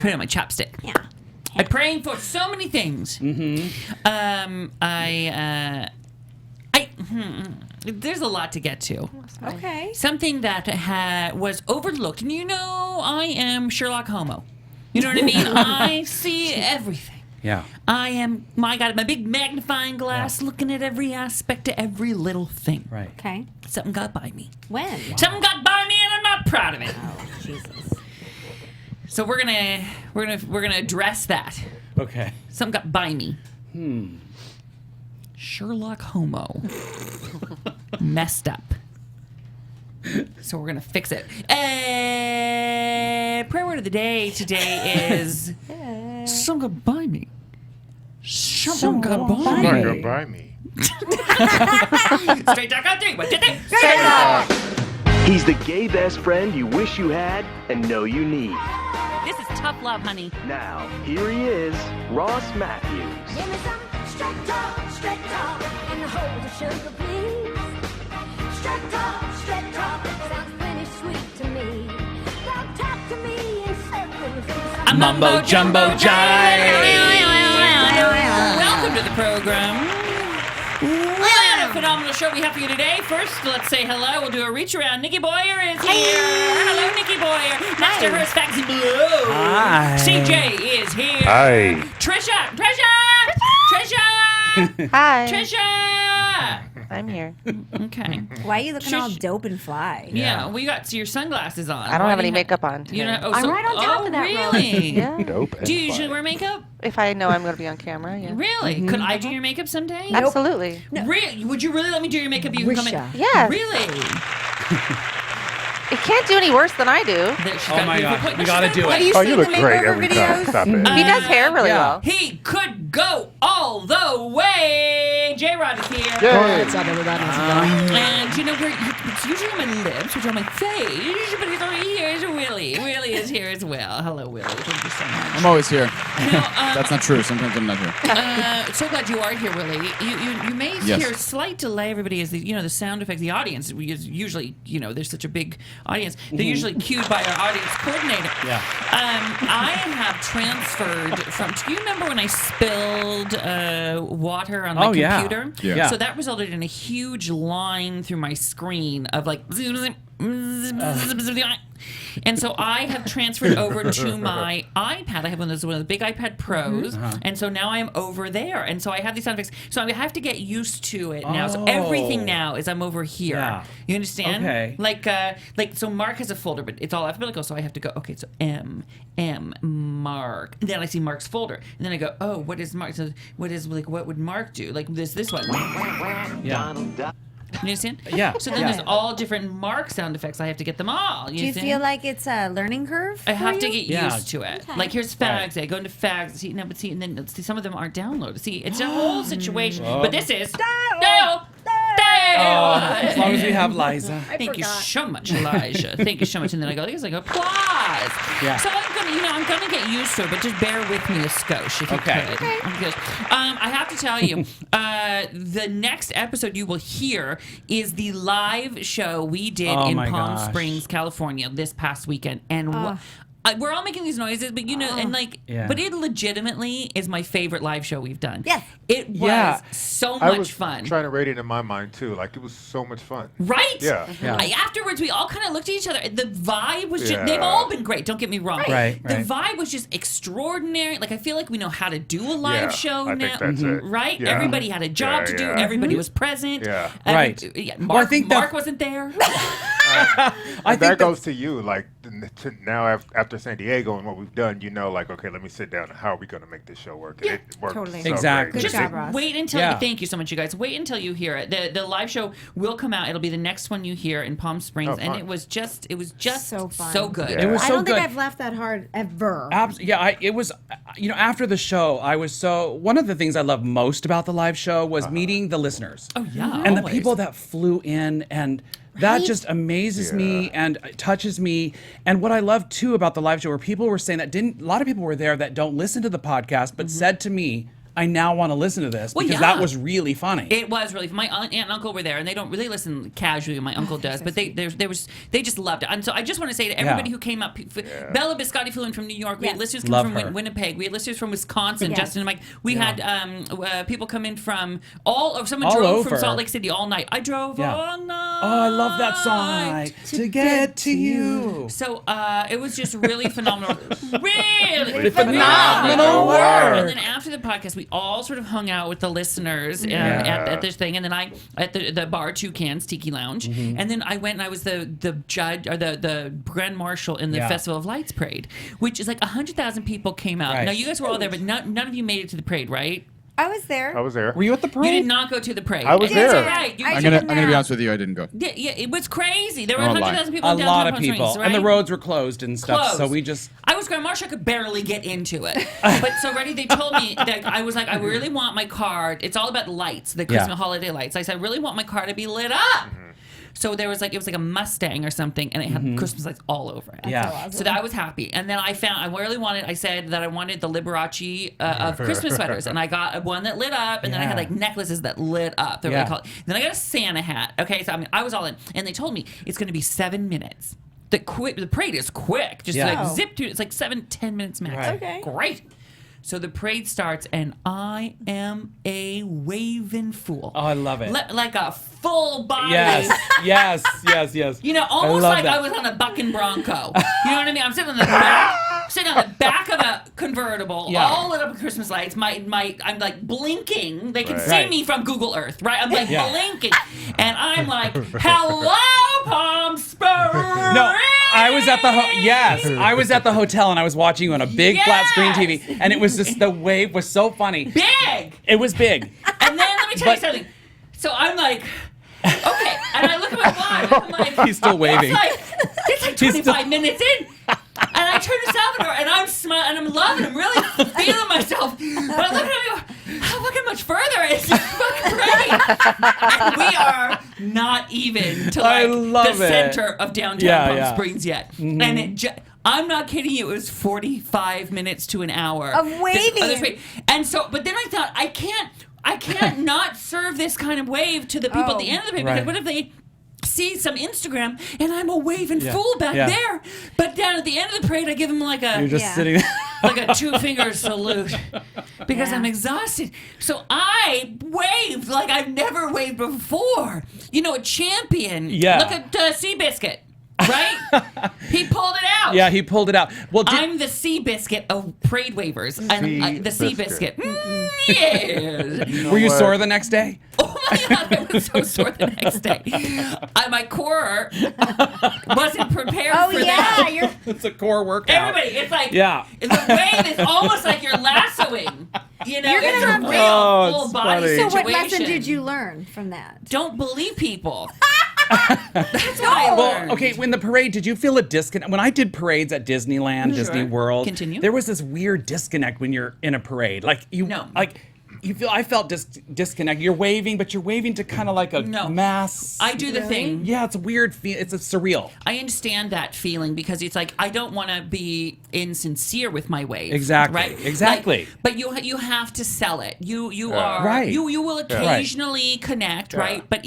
Put it on my chopstick. Yeah. I'm praying for so many things. There's a lot to get to. Okay. Something that was overlooked. And I am Sherlock Homo. You know what I mean? I see everything. Yeah. I am, my big magnifying glass looking at every aspect of every little thing. Right. Okay. Something got by me. When? Wow. Something got by me and I'm not proud of it. Oh, Jesus. So we're gonna address that. Okay. Something got by me. Sherlock Homo. Messed up. So we're gonna fix it. Prayer word of the day today is something got by me. Something got by me. Got by me. Straight talk on three. What did they? Straight up. He's the gay best friend you wish you had and know you need. This is tough love, honey. Now, here he is, Ross Mathews. Give me some straight talk, and hold the sugar, please. Straight talk, sounds pretty sweet to me. Now talk to me in circles. A Mumbo jumbo jive. Welcome to the program. What a phenomenal show we have for you today. First, let's say hello. We'll do a reach around. Nikki Boyer is here. Hello, Nikki Boyer. Next to her is Faxi Blue. Hi. CJ is here. Hi. Trisha. Hi. Trisha. I'm here. Okay. Why are you looking all dope and fly? Yeah, well, you got your sunglasses on. I don't Why have do any you makeup on today. You know, I'm right on top of that, Rose. really? Yeah. Dope. and Do you usually fire. wear makeup? If I know I'm going to be on camera, yeah. Really? Could I do your makeup someday? Absolutely. Really? Would you really let me do your makeup? You can come in. Wisha. Yes. Really? It can't do any worse than I do. Oh my God. We gotta do it. Oh, you look great every time. Stop it. He does hair really yeah. well. He could go all the way. J-Rod is here. Yay. What's up, everybody? And you know where it's usually on my lips, which are on my face, but he's over here is Willie. Willie is here as well. Hello, Willie. Thank you so much. I'm always here. Now, That's not true. Sometimes I'm not here. so glad you are here, Willie. You may Yes. hear a slight delay. Everybody is the sound effect. The audience is usually there's such a big audience. They're usually cued by our audience coordinator. Yeah. I have transferred from. Do you remember when I spilled water on my Oh, yeah. computer? Yeah. So that resulted in a huge line through my screen of like. And so I have transferred over to my iPad. I have one of the big iPad Pros, and so now I am over there. And so I have these sound effects. So I have to get used to it now. So everything now is I'm over here. Yeah. You understand? Okay. Like so Mark has a folder, but it's all alphabetical. So I have to go. Okay, so M Mark. And then I see Mark's folder, and then I go, oh, what is Mark? So what would Mark do? Like this one. Yeah. You understand? Yeah. So then there's all different Mark sound effects. I have to get them all. Do you understand? feel like it's a learning curve? I have for to you? get Yeah. used to it. Okay. Like here's fags. I go into fags. See, no, but see, and then see some of them aren't downloaded. See, it's a whole situation. But this is Dale. Oh, as long as we have Liza. Thank you so much, Elijah. Thank you so much. And then I go, it's like applause. Yeah. So I'm gonna get used to it, but just bear with me a skosh if you Okay. could. Because, I have to tell you, the next episode you will hear is the live show we did Oh in my Palm gosh. Springs, California this past weekend. And we're all making these noises, but and Yeah. but it legitimately is my favorite live show we've done. Yes. It was Yeah. so I much was fun. trying to rate it in my mind too. Like it was so much fun. Right? Yeah. Yeah. Afterwards, we all kind of looked at each other. The vibe was just, Yeah. they've all been great, don't get me wrong. Right, The right. vibe was just extraordinary. Like, I feel like we know how to do a live Yeah, show I now. think that's it. Right? Yeah. Everybody had a job to do. Yeah. Everybody was present. Yeah. Right. Mark, Well, I think that- Mark wasn't there. I That think goes to you. Like now after San Diego and what we've done, like, okay, let me sit down. And how are we going to make this show work? And it worked Totally. so Exactly. great. Good Just job, Ross. wait until Yeah. thank you so much, you guys. Wait until you hear it. The live show will come out. It'll be the next one you hear in Palm Springs, Oh, and fun. it was just So fun. so good. Yeah. it was I so don't good. think I've laughed that hard ever. It was, after the show, I was one of the things I love most about the live show was meeting the listeners. Oh yeah, And the always. people that flew in, and that Right? just amazes me Yeah. and touches me. And what I love too about the live show, where people were saying that a lot of people were there that don't listen to the podcast, but said to me, I now want to listen to this Well, because yeah. that was really funny. It was really. My aunt and uncle were there, and they don't really listen casually. My uncle does, but they just loved it. And so I just want to say to everybody who came up, Bella Biscotti flew in from New York. We had listeners come Love from her. Winnipeg. We had listeners from Wisconsin. Yes. Justin and Mike. We had people come in from all over. Someone All drove over. from Salt Lake City all night. I drove all night. Oh, I love that song. To get to you. So it was just really phenomenal. Really Phenomenal And work. then after the podcast, we all sort of hung out with the listeners at this thing, and then I at the bar Toucans Tiki Lounge, and then I went and I was the judge or the grand marshal in the Festival of Lights parade, which is like 100,000 people came out. Right. Now you guys were all there, but none of you made it to the parade, right? I was there. I was there. Were you at the parade? You did not go to the parade. I was That's there. Right. You, I I'm did gonna be not. honest with you. I didn't go. yeah, it was crazy. There were I won't lie. 100,000 people A in downtown lot of Palm people. Springs, And the right? roads were closed and stuff, so Closed. we just... I was Grand Marshal. I could barely get into it. But so ready, they told me that I was like, I really want my car. It's all about lights, the Christmas holiday lights. I said, I really want my car to be lit up. So there was it was like a Mustang or something, and it had Christmas lights all over it. Yeah. So awesome. So that I was happy. And then I said that I wanted the Liberace of Christmas sweaters. And I got one that lit up, and then I had like necklaces that lit up. They're really called. Then I got a Santa hat. Okay, so I was all in. And they told me it's going to be 7 minutes. The parade is quick. Just like zip to it. It's like 7-10 minutes max. Right. Okay. Great. So the parade starts, and I am a waving fool. Oh, I love it. Like a full body. Yes. You know, almost love like that. I was on a bucking bronco. You know what I mean? I'm sitting on the back of a convertible, all lit up with Christmas lights. I'm like blinking. They can see Right. me from Google Earth, right? I'm like blinking, and I'm like, "Hello, Palm Springs." No, I was at the I was at the hotel and I was watching you on a big flat screen TV, and it was just the wave was so funny. Big. It was big. And then let me tell you something. So I'm like, okay, and I look at my watch. And I'm like, He's still waving. It's like 25 minutes in. And I turn to Salvador, and I'm smiling, and I'm loving him, really feeling myself. But I look at him and go, look how much further it's fucking great. And we are not even to I like love the it. center of downtown Palm Springs yet. Mm-hmm. And I'm not kidding you, it was 45 minutes to an hour. Of This waving. other parade. And so, but then I thought, I can't not serve this kind of wave to the people at the end of the parade, because Right. what if they see some Instagram and I'm a waving fool back there, but down at the end of the parade I give them like You're a just sitting there. like a 2-finger salute because I'm exhausted. So I waved like I've never waved before. You know, a champion. Yeah. Look at Seabiscuit, right? He pulled it out. Yeah, he pulled it out. Well, I'm the Seabiscuit of parade wavers. I'm the Seabiscuit. Seabiscuit. Yes. were you what? sore the next day? Oh my God, I was so sore the next day. My core wasn't prepared Oh for yeah, that. you're. It's a core workout. Everybody, it's like, Yeah. the wave is almost like you're lassoing. You know, You're gonna it's have a to- real Oh, full it's body funny. So situation. what lesson did you learn from that? Don't believe people. That's what I learned. Well, okay, when the parade, did you feel a disconnect? When I did parades at Disneyland, Disney World, Continue. there was this weird disconnect when you're in a parade. Like I felt disconnected. You're waving, but you're waving to kind of like a mass. I do the thing. Yeah, it's a weird feel. It's a surreal. I understand that feeling because it's like I don't want to be insincere with my wave. Exactly, Right. exactly. Like, but you have to sell it. You are Right. You will occasionally connect, right? But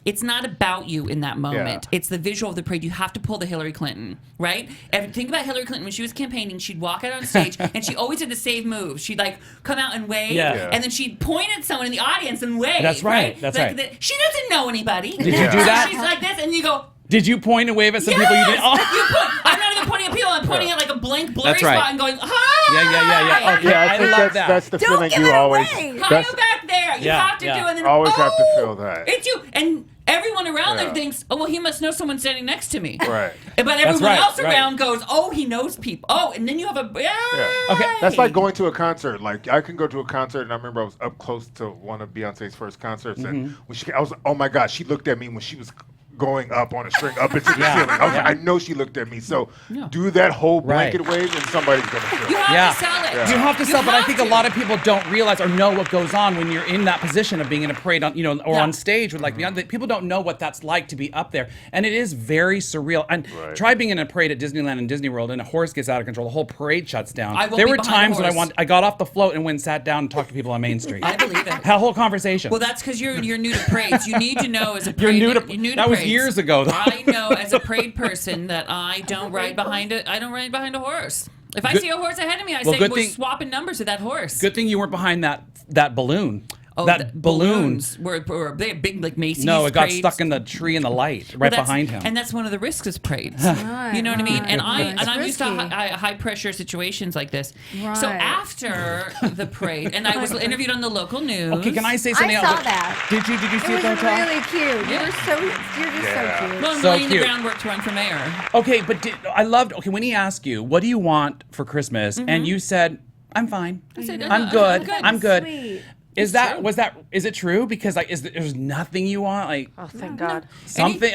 it's not about you in that moment. Yeah. It's the visual of the parade. You have to pull the Hillary Clinton, right? And think about Hillary Clinton when she was campaigning. She'd walk out on stage and she always did the save move. She'd like come out and wave, and then she'd point at someone in the audience and wave. That's right, that's Like, right. She doesn't know anybody. Did you do that? She's like this, and you go. Did you point and wave at some people you didn't? Oh. I'm not even pointing at people. I'm pointing at like a blank, blurry That's right. spot and going, hi! Yeah. Okay, Yeah, I I think love that's the Don't feeling give you it always. away. Hi, That's, you back there. You Yeah, have to yeah. do it. And then, Always have to feel that. It's you. And everyone around Yeah. there thinks, oh, well, he must know someone standing next to me. Right. But everyone right, else right. around goes, oh, he knows people. Oh, and then you have a... Yeah. Okay. That's like going to a concert. Like I can go to a concert, and I remember I was up close to one of Beyonce's first concerts, and when I was, oh my God, she looked at me when she was going up on a string up into the ceiling. I know she looked at me. So do that whole blanket wave, and somebody's gonna feel it. You have to sell it. You have to sell, but I think a lot of people don't realize or know what goes on when you're in that position of being in a parade, on, or on stage with people don't know what that's like to be up there, and it is very surreal. And try being in a parade at Disneyland and Disney World, and a horse gets out of control, the whole parade shuts down. There were times when I got off the float and went and sat down and talked to people on Main Street. I believe it. Had a whole conversation. Well, that's because you're new to parades. You need to know as a parade. You're new to that was years ago, though. I know as a parade person that I don't ride behind it. I don't ride behind a horse. If I see a horse ahead of me, I say we're swapping numbers with that horse. Good thing you weren't behind that balloon. Oh, that balloons were big like Macy's. No, it got parades. stuck in the tree in the light right behind him. And that's one of the risks of parades. You know what I mean? And I'm used to high pressure situations like this. Right. So after the parade, and I was interviewed on the local news. Okay, can I say something I else? saw that. Did you see it? It was really cute. You're just so cute. Well, I'm So laying the cute. groundwork to run for mayor. Okay, but I loved. Okay, when he asked you, "What do you want for Christmas?" and you said, "I'm fine. I'm good. I'm good." Sweet. Is it true? Because there's nothing you want, like Oh, thank God. something.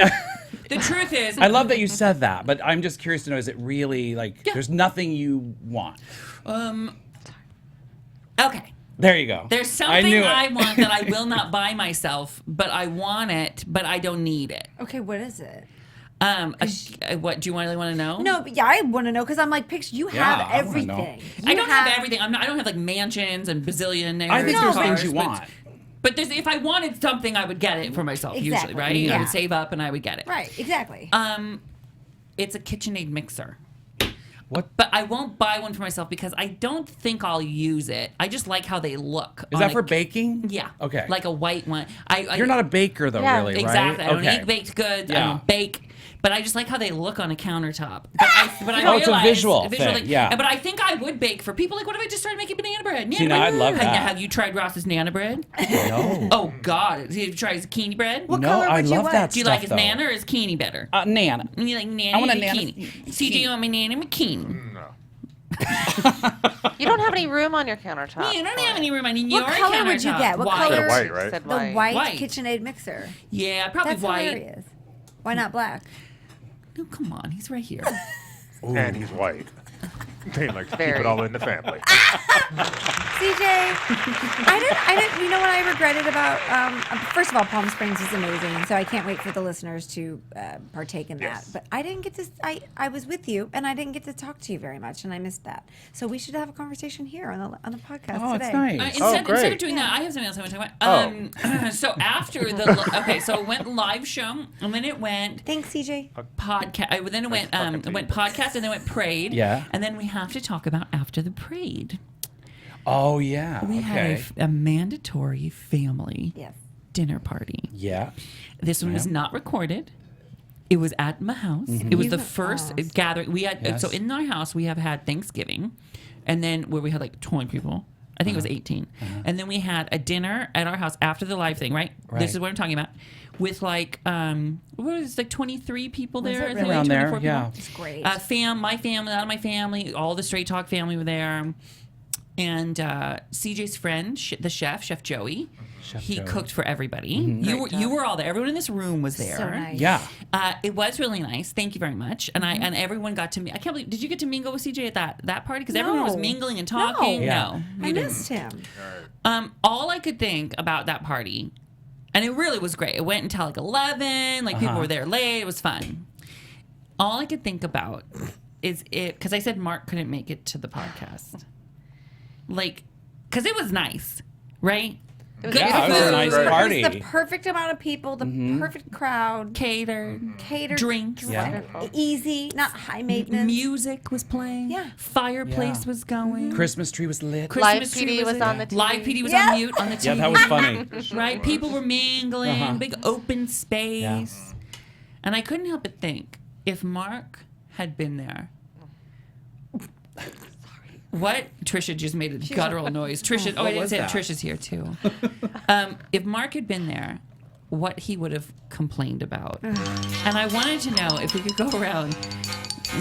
The truth is, I love that you said that, but I'm just curious to know: is it really like there's nothing you want? okay. There you go. There's something I want that I will not buy myself, but I want it, but I don't need it. Okay, what is it? What do you really want to know? No, but I want to know because I'm like, you have I wanna know. everything. I don't have everything. I don't have like mansions and bazillionaires. I think there's cars, things you want. But if I wanted something, I would get it for myself usually, Exactly, right? yeah. I would save up and I would get it. Right, exactly. It's a KitchenAid mixer. What? But I won't buy one for myself because I don't think I'll use it. I just like how they look. Is that for baking? Yeah. Okay. Like a white one. You're not a baker though, Yeah, really, right? Exactly. I don't Okay. eat baked goods. I Yeah. don't bake. But I just like how they look on a countertop. But I Oh, it's a realize, visual thing, yeah. But I think I would bake for people. Like, what if I just started making banana bread? See, now I'd love that. Have you tried Ross's Nana bread? No. Oh, God. Have you tried his zucchini bread? What No, color I would you love want? that Do you stuff, like his though. Nana or his Keeny better? Nana. You like Nana? I want a or Nana. Keeny? See, do you want me Nana McKeeny? No. You don't have any room on your countertop. You don't have any room on your What color would you countertop. get? What White. color? White, right? Said The white. white KitchenAid mixer. Yeah, probably That's white. hilarious. Why not black? No, come on. He's right here. And he's white. They like to keep Very. it all in the family. CJ, I didn't. You know what I regretted about? First of all, Palm Springs is amazing, so I can't wait for the listeners to partake in that. Yes. But I didn't get to. I was with you, and I didn't get to talk to you very much, and I missed that. So we should have a conversation here on the podcast Oh, today. it's nice. Instead of great. doing that, I have something else I want to talk about. So after so it went live show, and then it went Thanks, CJ. podcast. Then it went podcast, and then it went parade. Yeah. And then we have to talk about after the parade. Oh yeah. We okay. had a mandatory family Yes. dinner party. Yeah. This one was not recorded. It was at my house. It was the first gathering we had. Yes. So in our house, we have had Thanksgiving, and then where we had like 20 people. I think it was 18. And then we had a dinner at our house after the live thing, right? This is what I'm talking about. With like, what was it, like 23 people there? it I think, really? Around there, 24 yeah. people. It's great. My family, out of my family, all the Straight Talk family were there. And CJ's friend, the chef Joey, he Joey. cooked for everybody. You were all there. Everyone in this room was there. So nice. Yeah. It was really nice. Thank you very much. And and everyone got to meet. I can't believe. Did you get to mingle with CJ at that party? Because everyone was No. mingling and talking. No. Yeah. No, I you didn't. missed him. All I could think about that party, and it really was great. It went until like 11. Like people were there late. It was fun. All I could think about is it because I said Mark couldn't make it to the podcast. Like, because it was nice, right? It was Yeah, it was a food, nice It party. was the perfect amount of people, the perfect crowd, catered, catered, Yeah. easy, not high maintenance. music was playing. Yeah. Fireplace Yeah. was going. Christmas tree was lit. Christmas Live tree PD was on the TV. Live PD was Yes. on mute on the TV. Yeah, that was funny. Right? People were mingling, big open space. Yeah. And I couldn't help but think if Mark had been there. What? Trisha just made a guttural noise. Trisha, I didn't was say it. that? Trisha's here too. If Mark had been there, what he would have complained about. And I wanted to know if we could go around.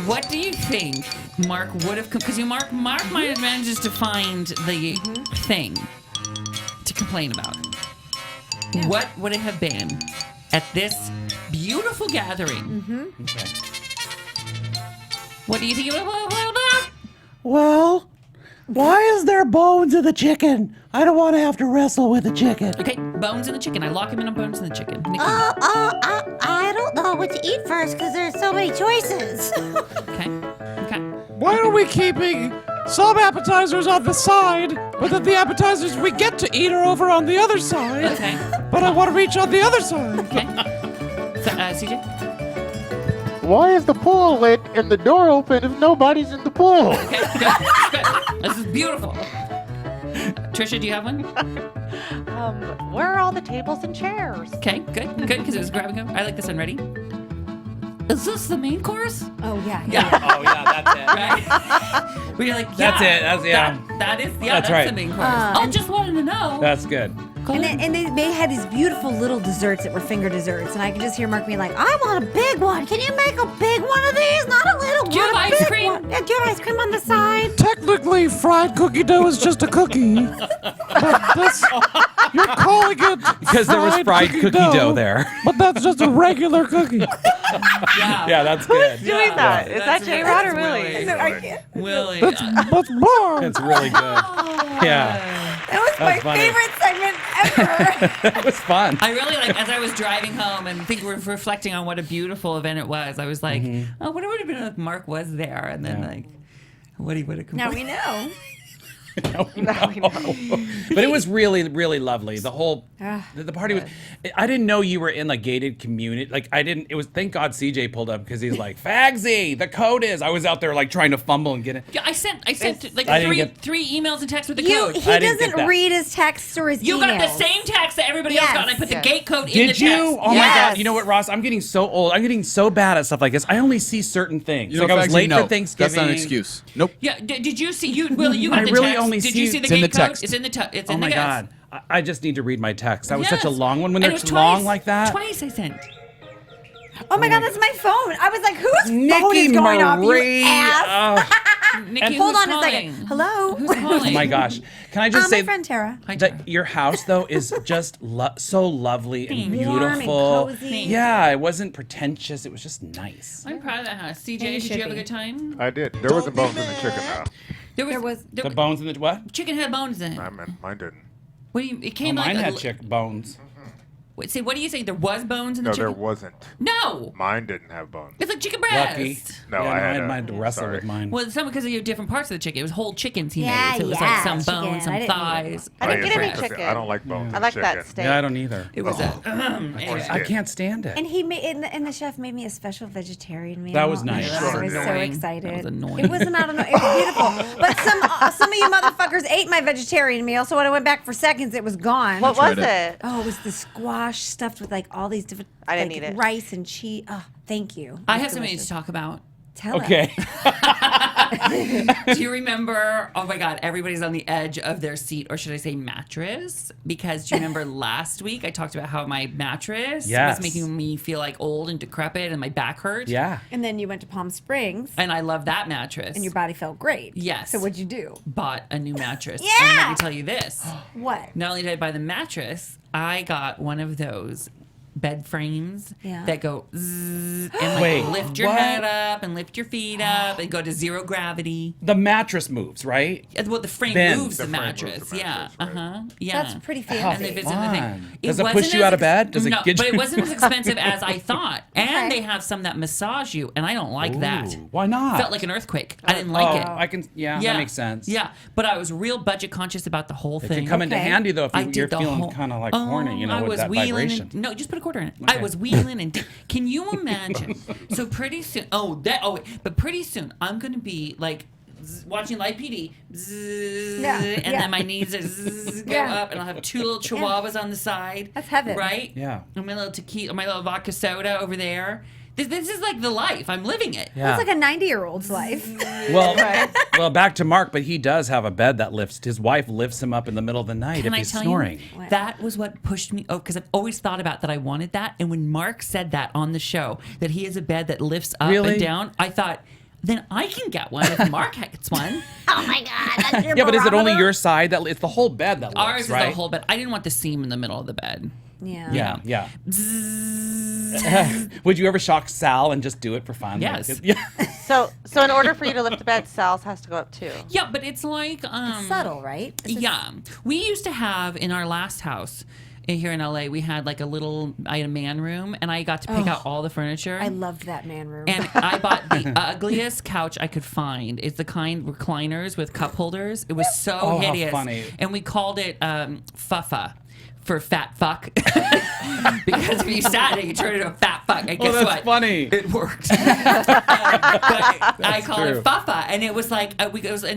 What do you think Mark would have? Because Mark might have managed to find the thing to complain about. What would it have been at this beautiful gathering. Mm-hmm. Okay. What do you think? Well, why is there bones in the chicken? I don't want to have to wrestle with the chicken. Okay, bones in the chicken. I lock him in on bones in the chicken. Nikki. I don't know what to eat first because there's so many choices. Okay. Why are we keeping some appetizers on the side, but then the appetizers we get to eat are over on the other side? Okay. But I want to reach on the other side. Okay. So, CJ? Why is the pool lit and the door open if nobody's in the pool? Okay, good. This is beautiful. Trisha, do you have one? Where are all the tables and chairs? Okay, good, because it was grabbing him. I like this one. Ready? Is this the main course? Oh, yeah. Oh yeah, that's it. Right? We're like, yeah. That's it. That's yeah. That is, That's right. the main course. I just wanted to know. That's good. And they had these beautiful little desserts that were finger desserts, and I could just hear Mark being like, "I want a big one. Can you make a big one of these? Not a little one. Do you have a ice big cream? one." Yeah, do you have ice cream on the side? Technically, fried cookie dough is just a cookie. But that's, you're calling it Because there was fried cookie dough there. But that's just a regular cookie. Yeah. Yeah, that's good. Doing that? Is that That's J-Rod or Willie. Willie? Willie. That's more. It's really good. Yeah, That was my funny. favorite segment ever. it was fun. I really like, as I was driving home and we're reflecting on what a beautiful event it was, I was like, oh, what would have been if Mark was there? And then, like, what he would have Now we know. But it was really, really lovely. The whole, the party was, I didn't know you were in like gated community. Like I didn't, it was, thank God CJ pulled up because he's like, Fagsy, the code is. I was out there like trying to fumble and get it. Yeah, I sent like I didn't three emails and texts with the He code. I didn't get doesn't that. read his texts or his You emails. got the same text that everybody else got, and I put the Yes. gate code in the Did text. you? Oh my Yes. God. You know what, Ross? I'm getting so old. I'm getting so bad at stuff like this. I only see certain things. You know, like I was Fagsy, late no. for Thanksgiving. That's not an excuse. Nope. Yeah, did you see, Willie, you got I the really text. only Did see- you see the It's in gate the code? text. It's in the it's Oh in my the God. I just need to read my text. That was such a Yes. long one. When And they're it was long twice. like that. Twice I sent. Oh my God, that's my phone. I was like, whose phone Nikki is going off? Marie. You ass. Nikki, Hold who's on a calling? second. Hello. Who's calling? Oh my gosh. Can I just My say friend Tara. Hi, Tara. that your house though is just so lovely and Thank you. Warm and beautiful. cozy. Yeah, it wasn't pretentious. It was just nice. I'm proud of that house. CJ, you did should you have a be. good time? I did. There wasn't bones in the chicken though. There was- The bones in the what? chicken had bones in it. I meant mine didn't. What do you? It Oh, came like mine a had li- chick bones. Wait, say, what do you say? There was bones in the No, there chicken? wasn't. No, Mine didn't have bones. it's like chicken breast. Lucky. No, yeah, I had had to wrestle sorry. with mine. Well, it's not because of your different parts of the chicken. It was whole chickens he Yeah, made. So it was yeah, like some chicken. bones, I some didn't eat thighs. I didn't get any Because chicken. I don't like bones. I in like chicken. that steak. Yeah, I don't either. It was a. Anyway. I can't stand it. And he made and the chef made me a special vegetarian meal. That was and nice. I was so Annoying. excited. That was annoying. It was not annoying. It was beautiful. But some of you motherfuckers ate my vegetarian meal, so when I went back for seconds, it was gone. What was tried it? Oh, it was the squash stuffed with like all these different. I didn't like, eat it. Rice and cheese. Oh, thank you. I It was have something delicious. to talk about. Tell us. Okay. Do you remember? Oh my God, everybody's on the edge of their seat, or should I say mattress? Because do you remember last week I talked about how my mattress Yes. was making me feel like old and decrepit and my back hurt? Yeah. And then you went to Palm Springs, And I love that mattress. and your body felt great. Yes. So what'd you do? Bought a new mattress. Yeah! And let me tell you this. What? Not only did I buy the mattress, I got one of those bed frames Yeah. that go zzz, and like Wait, lift your what? head up and lift your feet up and go to zero gravity. The mattress moves, right? Well, the frame Bends. moves the The frame mattress. moves the Yeah. mattress, right. Uh-huh. Yeah. That's pretty How And fancy. if it's in the thing. fun. Does it push wasn't you as out of bed? Does it no, get but you- it wasn't as expensive as I thought. And Okay. they have some that massage you, and I don't like that. Ooh, why not? Felt like an earthquake. I didn't like Oh, it. I can. Yeah, that makes sense. Yeah, but I was real budget conscious about the whole It thing. can come into Okay. handy though if I you're did the feeling whole- kind of like Oh, horny, you know, I with was that wheeling vibration. And, no, just put a quarter in it. I was wheeling and can you imagine? So pretty soon. But pretty soon I'm gonna be like watching Live PD, zzz, Yeah, and yeah. then my knees are zzz, go Yeah. up, and I'll have two little chihuahuas on the side. That's heaven. right? Yeah. And my little tequila, my little vodka soda over there. This is like the life. I'm living it. Yeah. That's like a 90-year-old's life. Well, well, back to Mark, but he does have a bed that lifts. His wife lifts him up in the middle of the night Can if I he's tell snoring. you, that was what pushed me. Oh, because I've always thought about that. I wanted that, and when Mark said that on the show, that he has a bed that lifts up Really? and down, I thought, then I can get one if Mark gets one. Oh my God, that's Yeah, but is it only your side that it's the whole bed that Ours lifts, is right? the whole bed. I didn't want the seam in the middle of the bed. Yeah. Yeah. Would you ever shock Sal and just do it for fun? Yes. Like, yeah. So in order for you to lift the bed, Sal's has to go up too. Yeah, but it's like It's subtle, right? It's just- Yeah, we used to have in our last house here in LA. We had like I had a man room, and I got to pick out all the furniture. I loved that man room. And I bought the ugliest couch I could find. It's the kind recliners with cup holders. It was so Oh, how hideous. funny. And we called it Fuffa for fat fuck. Because if you sat in it, you turned into a fat fuck. And guess that's what? funny. It worked. But I called true. it Fuffa, and it was like it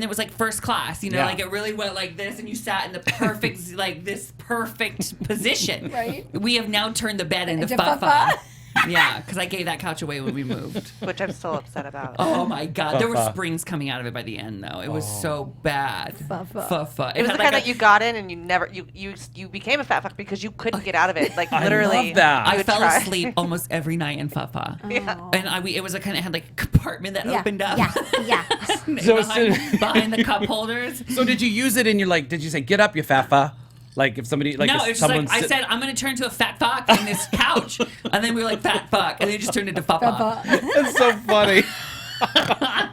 was like first class. You know, Yeah. like it really went like this, and you sat in the perfect like this perfect position. Right. We have now turned the bed into Into Fuffa. Fuffa. Yeah, because I gave that couch away when we moved. Which I'm still upset about. Oh my God! There were Fuffa. springs coming out of it by the end, though. It was so bad. Fuffa. Fuffa. It was had the like kind that you got in and you became a fat fuck because you couldn't get out of it. Like I literally. love that. you I would fell try. asleep almost every night in Fuffa. Yeah. And it was a kind of had like a compartment that Yeah, opened up. yeah. So behind the cup holders. So did you use it in your did you say, get up, you fatfa? Like if somebody, like No, if it's just like someone I said, I'm going to turn into a fat fuck in this couch. And then we were like, fat fuck. And then it just turned into Fuffa. That's so funny.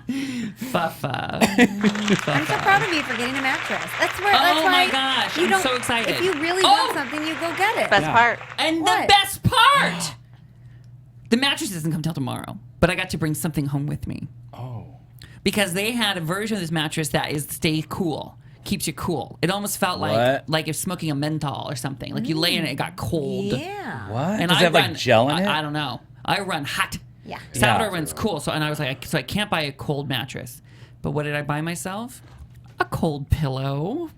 Fuffa. I'm so proud of you for getting a mattress. That's where. That's Oh why my gosh, You I'm don't, so excited. If you really Oh! want something, you go get it. Best part. And What? the best part, the mattress doesn't come till tomorrow, but I got to bring something home with me. Oh. Because they had a version of this mattress that is stay cool, keeps you cool. It almost felt What? like you're smoking a menthol or something. Like you lay in it, it got cold. Yeah. What? And Does I it have run, like gel in it? I don't know. I run hot. Yeah. Salvador Yeah. runs cool. So I was like, so I can't buy a cold mattress. But what did I buy myself? A cold pillow.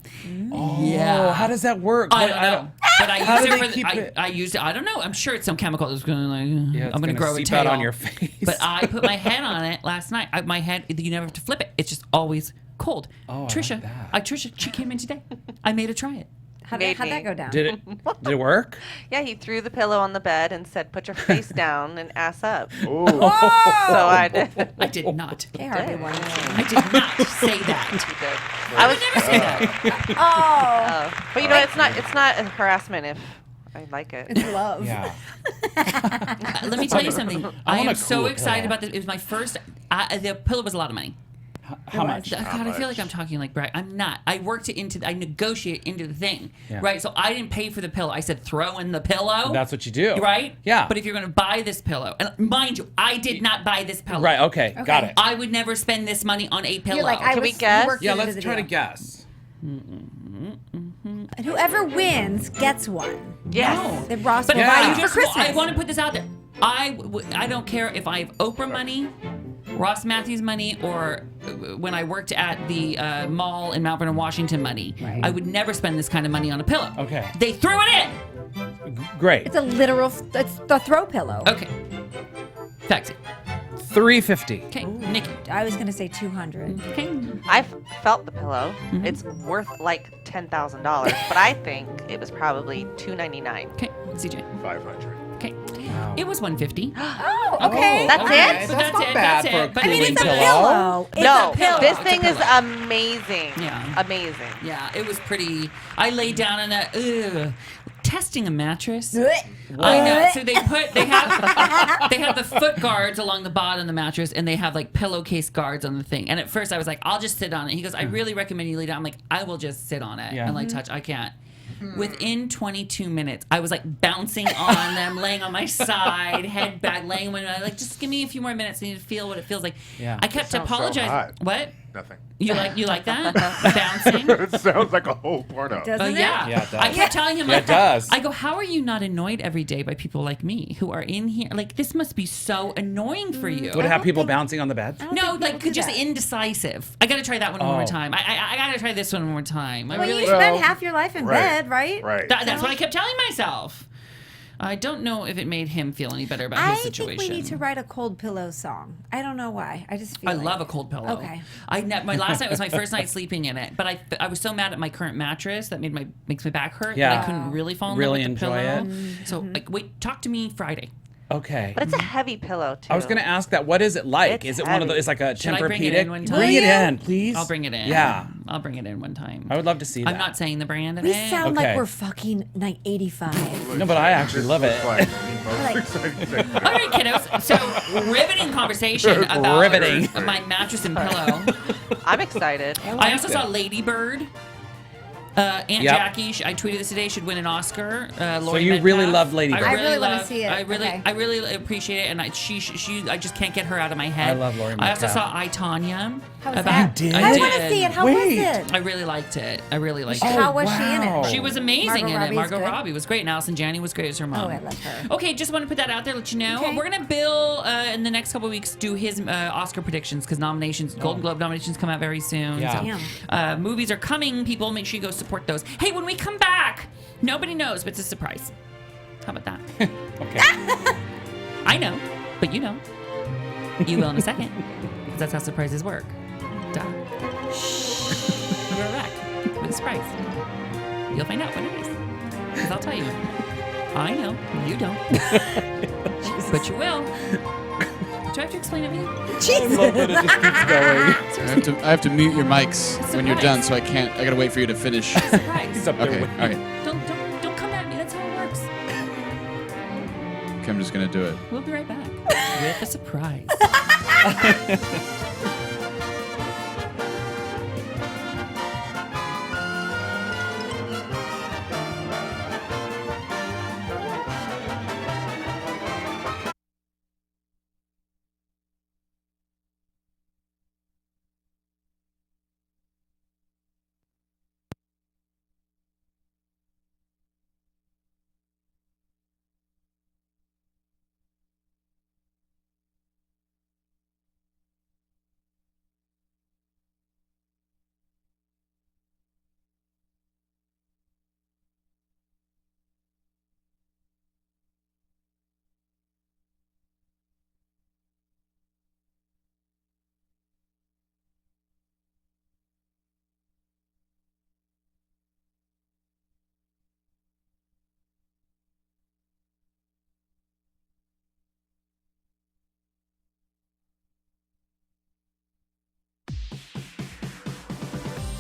Oh, Yeah. how does that work? I What- don't know. But I How used do it they for keep it? I used it. I don't know. I'm sure it's some chemical that's going to Yeah, I'm going to grow a seep tail out on your face. But I put my head on it last night. My head, you never have to flip it. It's just always cold. Oh, I Trisha, like that. Trisha, she came in today. I made her try it. How'd Made that me. go down? Did it work? Yeah, he threw the pillow on the bed and said, "Put your face down and ass up." Ooh. So I did. I did not. Okay, Harvey did. Weinstein. I did not say that. He did. I was Never say that. Oh, but you know, it's not a harassment if I like it. it's love. Yeah. Let me tell you something. I want am a so cool excited pillow. about this. It was my first. The pillow was a lot of money. How much? God, I feel like I'm talking like Brad. I'm not. I worked it into. I negotiate into the thing, Yeah. right? So I didn't pay for the pillow. I said throw in the pillow. That's what you do. right? Yeah. But if you're going to buy this pillow, and mind you, I did not buy this pillow. Right, okay, got it. I would never spend this money on a pillow. You're like, Can we guess? Yeah, let's try to guess. And whoever wins gets one. Yes. That Ross But will Yeah. buy I you for just, Christmas. I want to put this out there. I don't care if I have Oprah money, Ross Mathews money, or when I worked at the mall in Mount Vernon, Washington money. Right. I would never spend this kind of money on a pillow. Okay. They threw it in. Great. It's a literal. It's the throw pillow. Okay. Taxi. $350. Okay. Nikki. I was gonna say 200. Okay. I've felt the pillow. It's worth like $10,000, but I think it was probably $299. Okay. CJ. 500. Okay. It was $150. Oh, okay. That's okay. it? So That's that's not it, bad that's for a it. But I cooling mean, it's a pillow. Pillow. It's No, a pillow. this It's a thing is pillow. amazing. Yeah. Amazing. Yeah, it was pretty. I laid down in a testing a mattress. What? I know. So they have the foot guards along the bottom of the mattress, and they have like pillowcase guards on the thing. And at first I was like, I'll just sit on it. He goes, I really recommend you lay down. I'm like, I will just sit on it Yeah. and like touch. I can't. Within 22 minutes, I was like bouncing on them, laying on my side, head back, laying on my like, just give me a few more minutes. I need to feel what it feels like. Yeah. I kept sounds so apologizing. hot. What? Nothing. You like that? Bouncing? It sounds like a whole porno. Doesn't it? Yeah. Yeah, it does. I kept telling him, Yeah, like, it does. I go, how are you not annoyed every day by people like me who are in here? Like, this must be so annoying for you. Would it have people bouncing on the bed? No, like, do just that. indecisive. I got to try that one more Oh. time. I got to try this one more time. I Well, really. you spend Well, half your life in right, bed, right? Right. That's what I kept telling myself. I don't know if it made him feel any better about I his situation. think we need to write a cold pillow song. I don't know why. I just feel I like love a cold pillow. Okay. My last night was my first night sleeping in it, but I was so mad at my current mattress that makes my back hurt. Yeah. that I couldn't really fall in Really love with the enjoy pillow. it. So like, wait, talk to me Friday. Okay. But it's a heavy pillow too. I was going to ask that. What is it like? It's Is it one of heavy. those? It's like a Should I bring it Tempur-Pedic. in one time? Bring Will it you? in, please. I'll bring it in. Yeah. I'll bring it in one time. I would love to see that. I'm not saying the brand of We it. sound Okay. like we're fucking like 85. No, but I actually love it. Like the most exciting thing. All right, kiddos. So, riveting conversation about Riveting. my mattress and pillow. I'm excited. I also saw Lady Bird. Aunt Yep. Jackie, I tweeted this today, should win an Oscar. Lori you really Metcalf. love Lady Bird. I really wanna see it. I really, Okay. I really appreciate it, and I just can't get her out of my head. I love Lori I also Metcalf. saw I, Tonya. How was about- that? You did? I I want to did. see it. How Wait. was it? I really liked it. I really liked How it. was she in wow. it? She was amazing Margot in it. Robbie is Margot good? Robbie was great, and Allison Janney was great as her mom. Oh, I love her. Okay, just want to put that out there, let you know. Okay. We're gonna Bill in the next couple of weeks do his Oscar predictions because nominations, Golden Globe nominations come out very soon. Yeah. So, movies are coming. People, make sure you go support those. Hey, when we come back, nobody knows, but it's a surprise. How about that? Okay. I know, but you know. You will in a second, because that's how surprises work. Duh. We'll be right back with a surprise. You'll find out what it is, because I'll tell you. I know, you don't, but you will. Do I have to explain it to you? I love that it just keeps going. I have to mute your mics It's when you're surprise. done, so I gotta wait for you to finish. Surprise. He's up there Okay, waiting. all right. Don't come at me. That's how it works. Okay, I'm just gonna do it. We'll be right back with a surprise.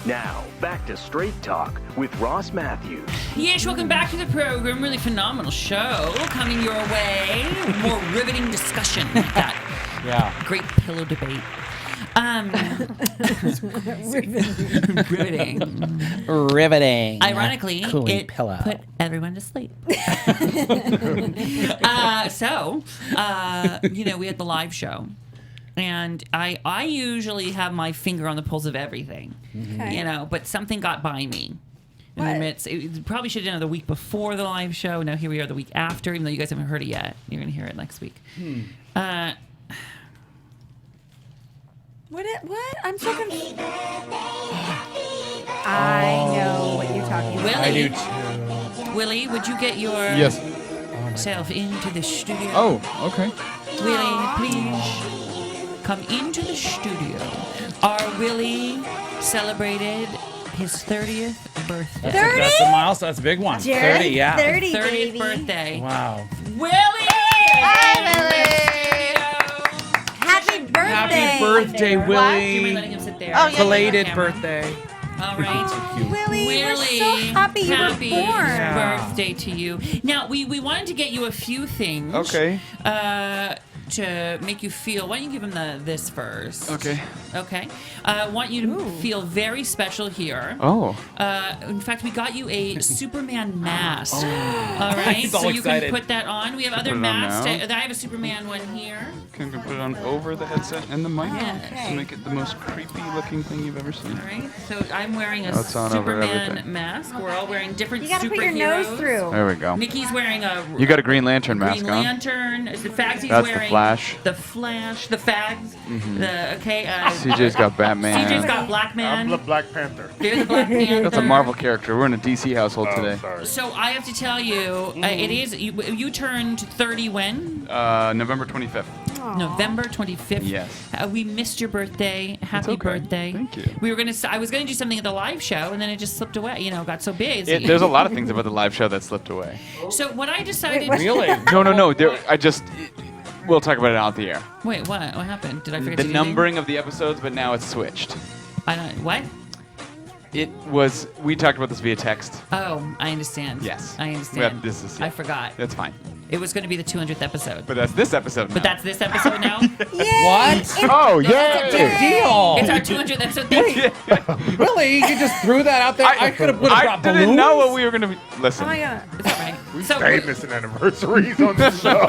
Now, back to Straight Talk with Ross Mathews. Yes, welcome back to the program. Really phenomenal show coming your way. More riveting discussion like that. Yeah. Great pillow debate. Riveting. Riveting. Ironically, Cooling it pillow. put everyone to sleep. We had the live show. And I usually have my finger on the pulse of everything, Okay. but something got by me. In the What? midst, it probably should have done it the week before the live show. Now here we are the week after, even though you guys haven't heard it yet. You're going to hear it next week. What? I'm so confused. I know what you're talking about. I do Willie, too. Willie, would you get Yes. yourself into the studio? Oh, okay. Willie, please come into the studio. Our Willie celebrated his 30th birthday. 30? That's a milestone. That's a big one. Jared, 30, yeah. 30, 30th baby. birthday. Wow. Willie! Happy birthday. Happy birthday, Do you mind Willie. letting him sit there? Oh, yeah. Belated Camera. birthday. All right. Willie, we're Willie, so happy you were born. Yeah. birthday to you. Now, we wanted to get you a few things. Okay. To make you feel. Why don't you give him this first? Okay. Okay. Want you to feel very special here. Oh. In fact, we got you a Superman mask. All right, He's all so you excited. can put that on. We have other Put it on masks. now? I have a Superman one here. Can we put it on over the headset and the mic Yeah. to make it the most creepy looking thing you've ever seen? All right, so I'm wearing a Oh, it's on over Superman everything. mask. We're all wearing different You gotta superheroes. put your nose through. There we go. Nikki's wearing a You got a Green Lantern mask Green on. Lantern. The Fagsy's That's the wearing Flash. The Flash. The Fags. Okay. CJ's got Batman. CJ's got Black I'm Man. the Black Panther. You're the Black Panther. That's a Marvel character. We're in a DC household Oh, today. sorry. So I have to tell you, it is you turned 30 when? November 25th. November 25th. Yes. We missed your birthday. Happy okay. birthday. Thank you. I was gonna do something at the live show, and then it just slipped away. Got so busy. There's a lot of things about the live show that slipped away. So what I decided. Really? No. We'll talk about it out the air. Wait, what? What happened? Did I forget The to do numbering of the episodes, but now it's switched. What? We talked about this via text. Oh, I understand. Yes. I understand. I forgot. That's fine. It was going to be the 200th episode. But that's this episode now. But that's this episode now? What? Oh, Big deal. It's our 200th episode. Thank you. Really? You just threw that out there? I could have brought I balloons. didn't know what we were going to be. Listen. Oh my god. It's all right. So, Missing anniversaries on this show.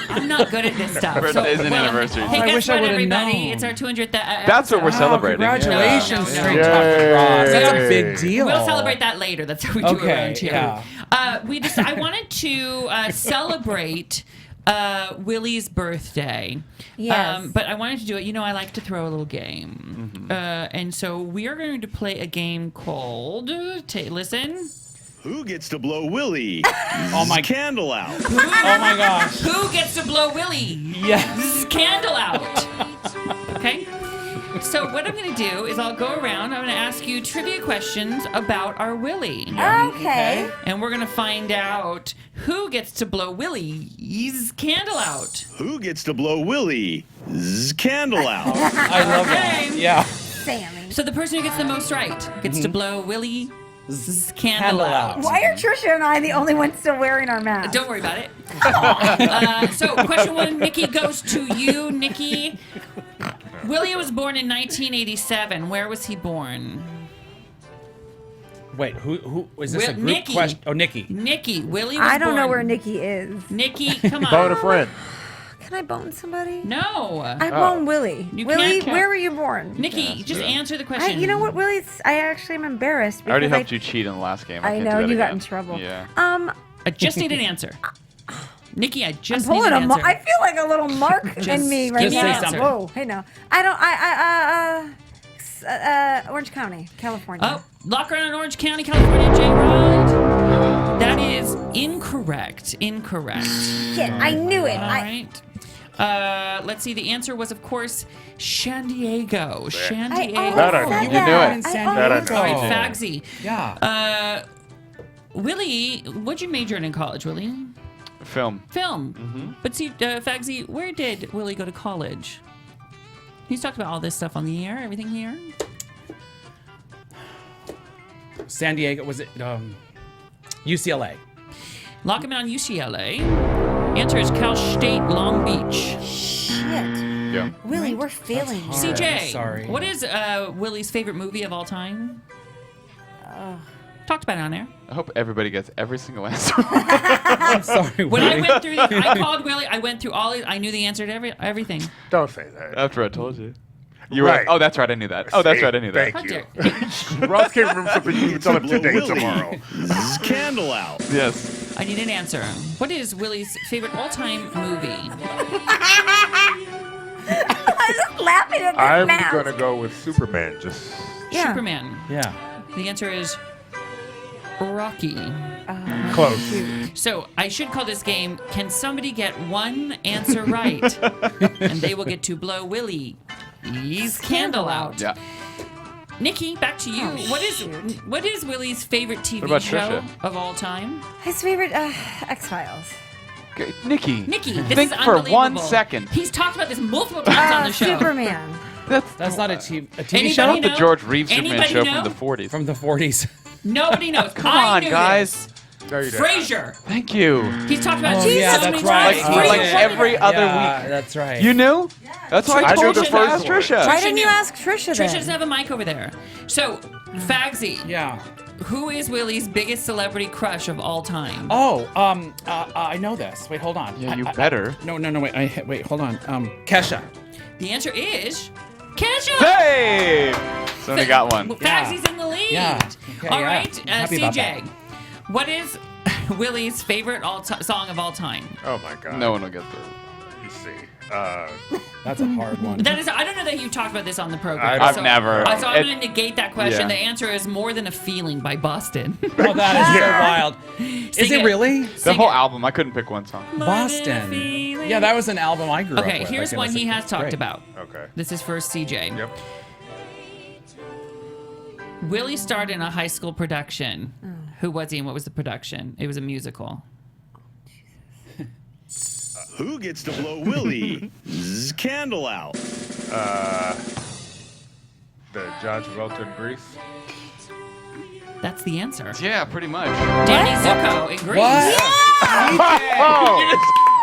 I'm not good at this stuff. Birthdays and anniversaries. Hey, I guess wish I what, would've everybody? known. It's our 200th That's what we're episode. celebrating. Congratulations, No. Straight Talk Across. That's a big deal. We'll celebrate that later. That's how we do Okay, around here. yeah. I wanted to celebrate Willie's birthday. Yes. But I wanted to do it. I like to throw a little game. And so we are going to play a game called, listen. Who gets to blow Willie? Oh my Candle out. Oh my gosh. Who gets to blow Willie? Yes. Candle out. Okay? So what I'm going to do is I'll go around. I'm going to ask you trivia questions about our Willie. Okay. And we're going to find out who gets to blow Willie's candle out. Who gets to blow Willie? Candle out. I love that. Okay. Yeah. Sammy. So the person who gets the most right gets to blow Willie's candle out. Why are Trisha and I the only ones still wearing our masks? Don't worry about it. So question 1, Nikki, goes to you. Nikki, Willie was born in 1987. Where was he born? Wait, who is this a group Nikki. question? Oh, Nikki. Nikki. Willie was born. I don't know where Nikki is. Nikki, come on. Bone a friend. Can I bone somebody? No. I bone Willie. You Willie, can't. where were you born? Nikki, just answer the question. You know what, Willie's? I actually am embarrassed. I already because helped you cheat in the last game. I can't know do that you got again. in trouble. Yeah. I just need an answer. Nikki, I I'm just need pulling an answer. I feel like a little mark in me right give me an now. answer. Whoa, hey no, I don't. Orange County, California. Oh, lock around in Orange County, California, J-Rod. That is incorrect. Incorrect. Shit, I knew it. All right. Let's see. The answer was, of course, San Diego. San I Diego. almost That I said know. You knew that. it. I That I almost know. All right, Oh. Fagsy. Yeah. Willie, what'd you major in college, Willie? Film. Film. But see, Fagsy, where did Willie go to college? He's talked about all this stuff on the air, everything here. San Diego, was it UCLA? Lock him in on UCLA. Answer is Cal State Long Beach. Shit, Yeah. Willie, we're failing. hard. you. CJ, sorry. what is Willie's favorite movie of all time? Talked about it on air. I hope everybody gets every single answer. I'm sorry. When I Willie. went through this, I called Willie. I went through all. I knew the answer to everything. Don't say that. After I told you. You were Right. like, oh, that's right. I knew that. Oh, that's See? right. I knew that. How Thank dare- you. Ross can't remember something you can tell him Blow today Willie. tomorrow. Candle out. Yes. I need an answer. What is Willie's favorite all-time movie? I'm just laughing at this I'm mouse. gonna go with Superman. Just Yeah. Superman. Yeah. The answer is Rocky. close. So I should call this game, can somebody get one answer right? And they will get to blow Willie's candle out. Yeah. Nikki, back to you. What is Willie's favorite TV about show Trisha? of all time? His favorite X-Files. Okay, Nikki. Nikki, this Think is for unbelievable. 1 second. He's talked about this multiple times on the show. Superman. That's not a TV Anybody show know? The George Reeves Superman Anybody show know? from the 40s. from the 40s. Nobody knows. Come on, guys. No, you didn't. Frasier. Thank you. He's talked about Oh, Jesus yeah, so many that's right. times. Like Frasier. every other yeah, week. that's right. You knew? That's why I I told knew you the to first ask one. Trisha. Why didn't you knew. ask Trisha Trisha then? doesn't have a mic over there. So, Fagsy, Yeah. who is Willie's biggest celebrity crush of all time? Oh, I know this. Wait, hold on. Yeah, you I- better. No, wait. Wait, hold on. Kesha. The answer is Kesha. Hey! Somebody got one. Fagsy's in the lead. Yeah. Okay, All yeah. right, I'm happy about CJ, what is Willie's favorite song of all time? Oh my God. No one will get this. You see. That's a hard one. That is, I don't know that you talked about this on the program. I've never. So I'm It- going to negate that question. yeah. The answer is More Than a Feeling by Boston. Oh, that is so wild. Is Sing it really? The whole album, I couldn't pick one song. Boston. Yeah, that was an album I grew up with. Okay, here's one he has talked great. about. Okay. This is for CJ. Yep. Willie starred in a high school production. Who was he and what was the production? It was a musical. Who gets to blow Willie's candle out? The John Travolta in Grease. That's the answer. Yeah, pretty much. Danny Zuko in Grease.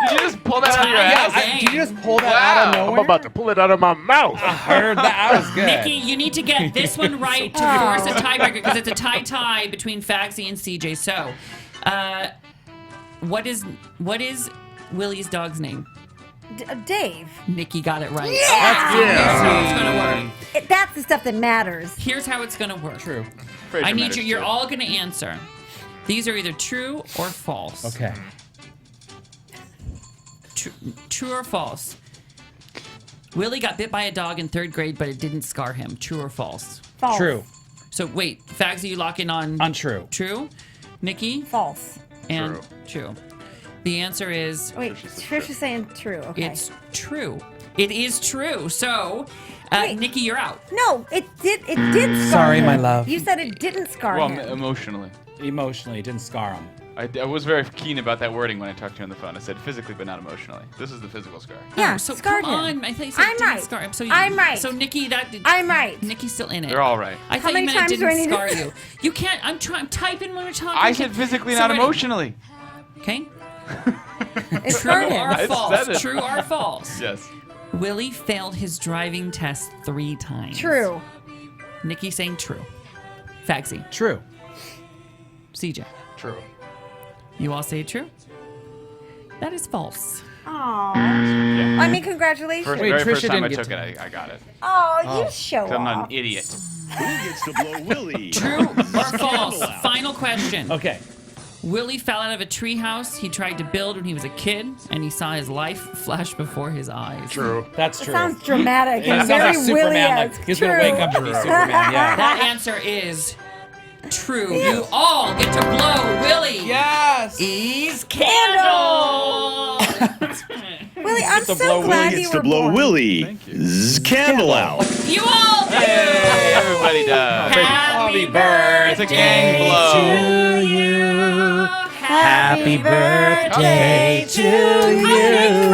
Did you just pull that out of your ass? Did you just pull that out of nowhere? I'm about to pull it out of my mouth. I heard that. That was good. Nikki, you need to get this one right to force a tiebreaker because it's a tie between Fagsy and CJ. So, what is Willie's dog's name? Dave. Nikki got it right. Yeah! Here's how it's gonna work. That's the stuff that matters. Here's how it's gonna work. True. I need you. You're all gonna answer. These are either true or false. Okay. True or false? Willie got bit by a dog in 3rd grade, but it didn't scar him. True or false? False. True. So wait, Fagsy, you lock in on Untrue. True. Nikki? False. And true. The answer is Wait, Trish is saying true. Okay. it's true. It is true. So, Wait. Nikki, you're out. No, it did scar Sorry, him. my love. You said it didn't scar Well, him. emotionally. Emotionally, it didn't scar him. I was very keen about that wording when I talked to you on the phone. I said physically, but not emotionally. This is the physical scar. Yeah, so scarred come him. on. I thought you said I'm it didn't right. scar him. So I'm right. So Nikki, I'm right. Nikki's still in it. They're all right. I thought many you meant it times do I didn't need to- scar you. You can't. I'm typing when we're talking. I said physically, not ready. emotionally. Okay. It True scarred him. or I false? said it. True or false? Yes. Willie failed his driving test 3 times. True. Nikki saying true. Fagsy. True. CJ. True. You all say true? That is false. Aw. Yeah. I mean, congratulations. Wait, Very Trisha first time I didn't took get it, I got it. Oh, you show 'Cause I'm not off. an idiot. Who gets to blow Willie? True or false? Final question. Okay. Willie fell out of a treehouse he tried to build when he was a kid, and he saw his life flash before his eyes. True. That's true. Sounds dramatic Yeah, and it sounds very like Superman. Willie-esque. Like he's gonna wake up and be Superman. Yeah. That answer is true. You all get to blow Willie. Yes. Ease candle. Willie, I'm to so blow glad Willie. you Gets were to blow born. Willie's candle out. You all do. Hey, everybody does. Happy It's a gang blow. Happy birthday to you.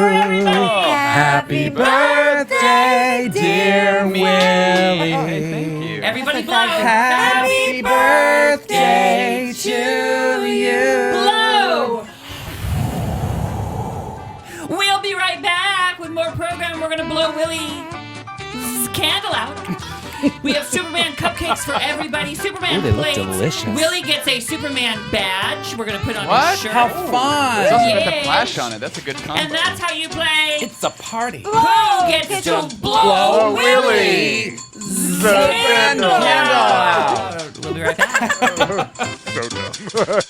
Happy birthday, dear Willie. Thank you. Everybody blow. Happy birthday to you. Blow. We'll be right back with more program. We're gonna blow Willie's candle out. We have Superman cupcakes for everybody. Superman Ooh, they look plates. delicious. Willie gets a Superman badge. We're gonna put on What? his shirt. How fun. It's also got the Yes. flash on it. That's a good combo. And that's how you play. It's a party. Who gets to blow Willie? Candle out. We'll be right back. So dumb.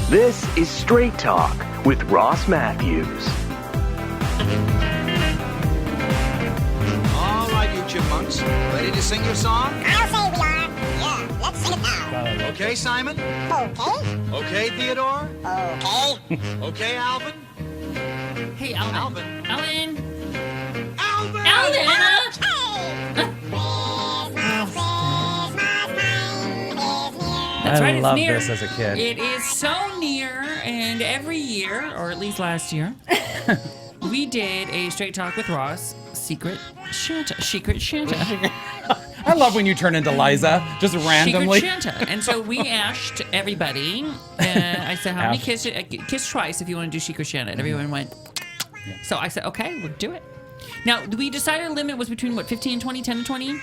This is Straight Talk with Ross Mathews. All right, you chipmunks. Ready to sing your song? I'll say we are. Yeah, let's sing it now. Okay, Simon? Okay. Okay, Theodore? Okay. Okay, Alvin? Hey, Alvin. Alvin. Alvin. Alvin! That's right, I it's love near. this as a kid. It is so near, and every year, or at least last year, we did a Straight Talk with Ross Secret Santa. I love when you turn into Liza, just randomly. Secret Santa. And so we asked everybody, I said, how many kisses? Kiss twice if you want to do Secret Santa. And everyone went, so I said, okay, we'll do it. Now, we decided our limit was between, what, 15 and 20, 10 to 20?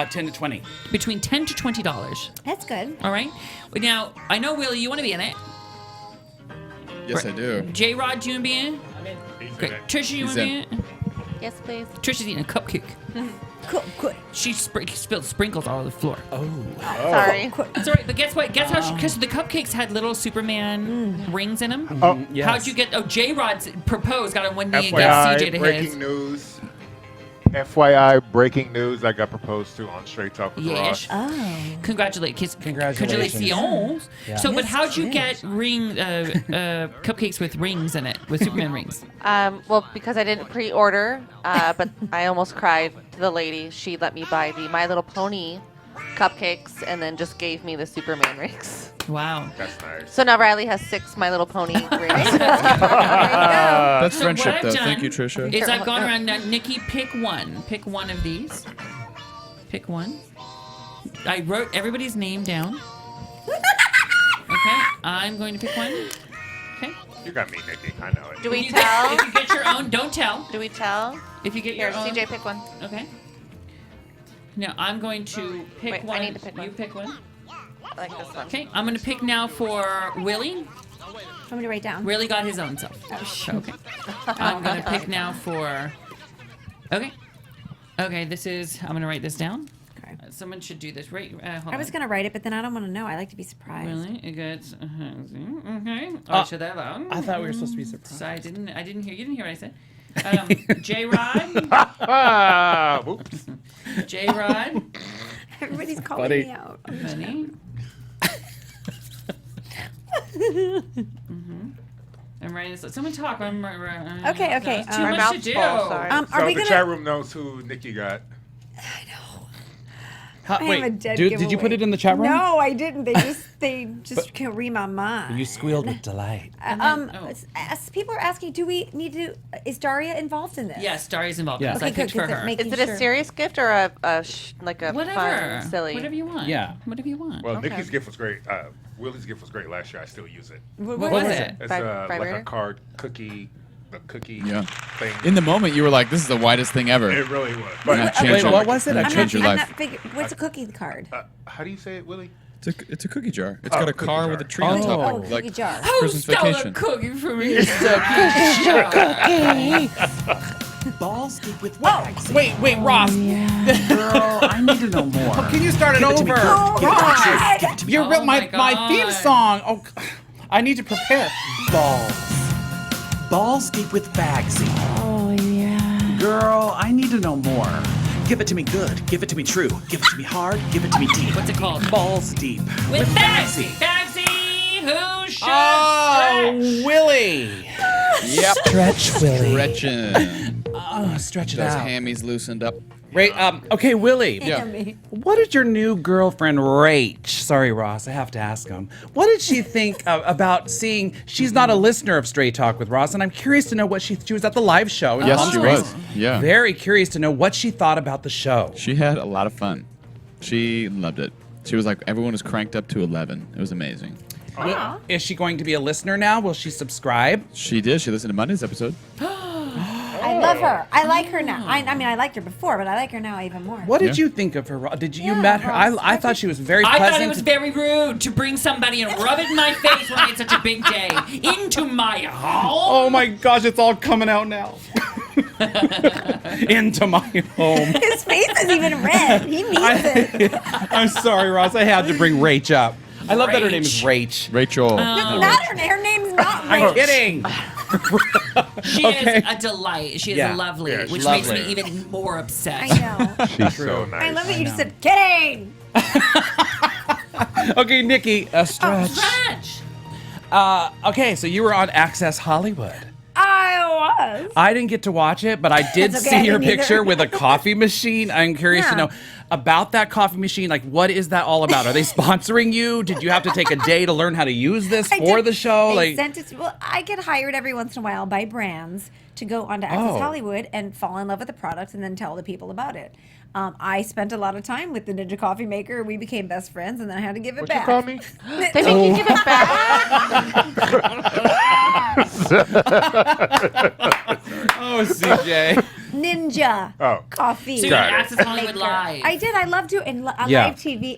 10 to 20. Between $10 to $20. That's good. All right? Now, I know, Willie, you want to be in it. Yes, I do. J-Rod, do you want to be in? Great. Trisha, you want to be in it? Yes, please. Trisha's eating a cupcake. Cool, good. She spilled sprinkles all over the floor. Sorry. It's all right, but guess what? Guess how? Because the cupcakes had little Superman rings in them. Oh, yes. How'd you get? Oh, J-Rod proposed, got on one knee and gave FYI, CJ to breaking his. news. FYI, breaking news. I got proposed to on Straight Talk with Yes. Ross. Oh. Congratulations. Congratulations. Yeah. So, but how'd you get cupcakes with rings in it, with Superman rings? Well, because I didn't pre-order, but I almost cried to the lady. She let me buy the My Little Pony cupcakes and then just gave me the Superman rings. Wow. That's nice. So now Riley has 6 My Little Pony rings. That's So friendship, what I've though. done Thank you, Trisha. Is I've gone around now. Nikki, pick one. Pick one of these. Pick one. I wrote everybody's name down. Okay, I'm going to pick one. Okay. You got me, Nikki. I know it. Do we If you tell? get your own, don't tell. Do we tell? If you get Here, your own. CJ, pick one. Okay. Now I'm going to pick Wait, I one. need to pick one. You pick one. I like this one. Okay, I'm going to pick now for Willie. Want me to write down? Willie got his own self. Okay. I'm going to pick now for. Okay. Okay, this is. I'm going to write this down. Okay. Someone should do this. Right. Hold I was on. going to write it, but then I don't want to know. I like to be surprised. Really? It gets. Okay. I should have. I thought we were supposed to be surprised. So I didn't hear. You didn't hear what I said. J-Rod. Whoops. J-Rod. Everybody's calling Buddy. me out. Honey. I'm writing this. Someone talk. Okay, okay, Too my much mouth's to do. full, sorry. Are So we the gonna? chat room knows who Nikki got. I have a dead did you put giveaway. it in the chat room? No, I didn't. They just can't read my mind. You squealed with delight. People are asking, do we need to? Is Daria involved in this? Yes, Daria's involved. Yeah. Yes, I Okay, picked good, for good, her. making Is it a sure. serious gift or a Whatever. fun, silly? Whatever you want. Yeah. Whatever you want. Well, Okay. Nikki's gift was great. Willie's gift was great last year. I still use it. What was it? It's like Vibrator? a card cookie, the cookie Yeah. thing. In the moment, you were like, "This is the whitest thing ever." It really was. And But that changed Wait, your- what was it? That I'm changed your I'm life. not what's a cookie card? how do you say it, Willie? It's a cookie jar. It's Oh, got a cookie car jar. with a tree on Oh. top, Oh, like cookie jar. Christmas Who stole vacation. a cookie from me? Balls deep with wax. Wait, Ross. Girl, I need to know more. Can you start it Give it to me over? good. Give it to me true. Give it to me. You Oh ripped my my theme God. song. Oh, I need to prepare. Balls. Balls deep with Bagsy. Oh yeah. Girl, I need to know more. Give it to me good. Give it to me true. Give it to me hard. Give it to me deep. What's it called? Balls deep With Bagsy. Bagsy, who should stretch? Willie. Yep. Stretch, Willie. Stretching. Oh, stretch it Those out. hammies loosened up. Right. Okay, Willie. Yeah. What did your new girlfriend Rach? Sorry, Ross. I have to ask him. What did she think about seeing? She's not a listener of Straight Talk with Ross, and I'm curious to know what she was at the live show. in Yes, Palm she Springs. was. Yeah. Very curious to know what she thought about the show. She had a lot of fun. She loved it. She was like, everyone was cranked up to 11. It was amazing. Is she going to be a listener now? Will she subscribe? She did. She listened to Monday's episode. I love her. I like her now. I mean, I liked her before, but I like her now even more. What did Yeah. you think of her? Did you Yeah, met her? Ross, I thought she was very I pleasant. thought it was very rude to bring somebody and rub it in my face when I had such a big day into my home. Oh my gosh, it's all coming out now. Into my home. His face is even red. He means it. I'm sorry, Ross. I had to bring Rach up. I love that her name is Rach. Rachel. Not her. Her name's not I'm Rach. kidding. She Okay. is a delight. She is Yeah. lovely, Yeah, she's which lovely. makes me even more upset. I know. She's so nice. I love that you just said, kidding. Okay, Nikki, stretch. Stretch. Okay, so you were on Access Hollywood. I was. I didn't get to watch it, but I did That's okay, I see your didn't either. picture with a coffee machine. I'm curious to Yeah. know about that coffee machine. Like, what is that all about? Are they sponsoring you? Did you have to take a day to learn how to use this I for did. the show? They Like, sent it. Well, I get hired every once in a while by brands to go onto Access Oh. Hollywood and fall in love with the product and then tell the people about it. I spent a lot of time with the Ninja Coffee Maker. We became best friends, and then I had to give it What'd you back. call me? They make you give it back. oh, CJ. Ninja Oh. Coffee. So you Got did it. Access Hollywood Live. I did. I loved it in Yeah. live TV,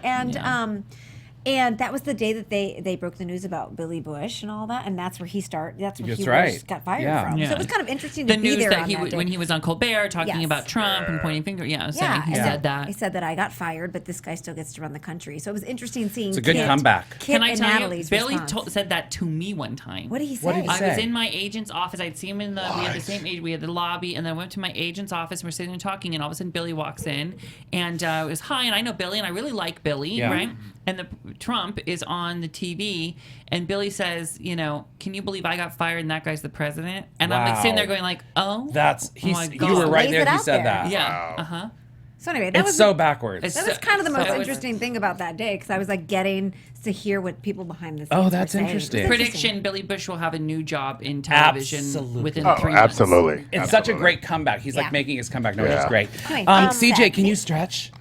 and that was the day that they broke the news about Billy Bush and all that, and that's where he started. That's where That's he right. first got fired Yeah. from. Yeah. So it was kind of interesting The to be news there that on he that day. when he was on Colbert talking Yes. about Trump and pointing finger. Yeah, Yeah, he and said that. He said that I got fired, but this guy still gets to run the country. So it was interesting seeing. It's a good Kit, comeback. Kit Can I and tell Natalie's you, Billy response. said that to me one time. What did he say? What did he I say? was in my agent's office. I'd see him in the. We had the same age. We had the lobby, and then I went to my agent's office. and We're sitting and talking, and all of a sudden Billy walks in, and it was hi, and I know Billy, and I really like Billy, Yeah. right? And the Trump is on the TV, and Billy says, you know, can you believe I got fired and that guy's the president? And I'm like sitting there Wow. going like, oh, That's my you God. were right Lays there. it He out said there. that. yeah, uh huh. So anyway, that It's was so backwards. It's that was kind of the most So- interesting thing about that day because I was like getting to hear what people behind the scenes. Oh, were that's saying. It was interesting. Prediction: Billy Bush will have a new job in television Absolutely. within Oh, 3 months. absolutely. It's such a great comeback. He's Yeah. like making his comeback. No, it's Yeah. great. Anyway, CJ, can you stretch?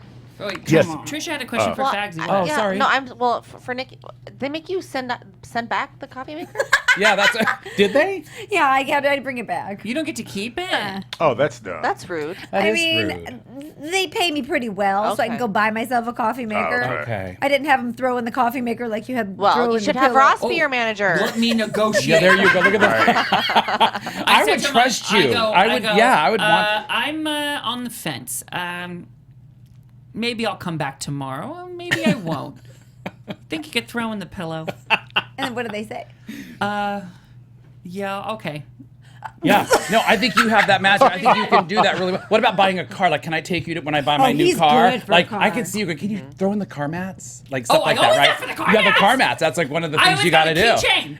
Oh, wait, Yes. Trisha had a question for Well, Fagsy. Oh, yeah, sorry. No, for Nikki. They make you send back the coffee maker. Yeah, that's. Did they? Yeah, I had to bring it back. You don't get to keep it. Oh, that's dumb. That's rude. That I is mean, rude. they pay me pretty well, so I can Okay. go buy myself a coffee maker. Okay. I didn't have them throw in the coffee maker like you had. throw Well, you in should the have pillow. Ross be your manager. Let me negotiate. Yeah, there you go. Look at that. I said would to him, trust you. I would. Yeah, I would want. I'm on the fence. Maybe I'll come back tomorrow. Maybe I won't. Think you could throw in the pillow. And then what do they say? Yeah, okay. Yeah. No, I think you have that magic. I think you can do that really well. What about buying a car? Like, can I take you to when I buy my new he's car? good for a Like, I car. can see you go, can you throw in the car mats? Like stuff Oh, like I that, always right? have for the car You have the mats. car mats. That's like one of the I things always you got got to a do. keychain.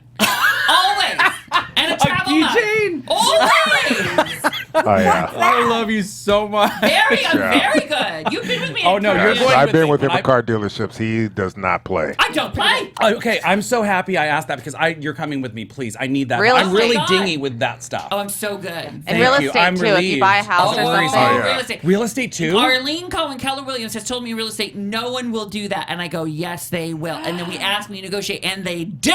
Always. And a travel mug. keychain. Always. Oh, yeah. I love you so much. Very, Yeah. very good. You've been with me. Oh, no, you're Yes, going I've with been me. with him When at car dealerships. He does not play. I don't play. Okay, I'm so happy I asked that because you're coming with me, please. I need that. Real I'm really estate. dingy with that stuff. Oh, I'm so good. And Thank real you. estate I'm too. If you buy a relieved. house or Oh, something. Oh, yeah. real estate. Real estate too? Arlene Cohen, Keller Williams has told me real estate, no one will do that. And I go, yes, they will. And then we ask me to negotiate, and they do.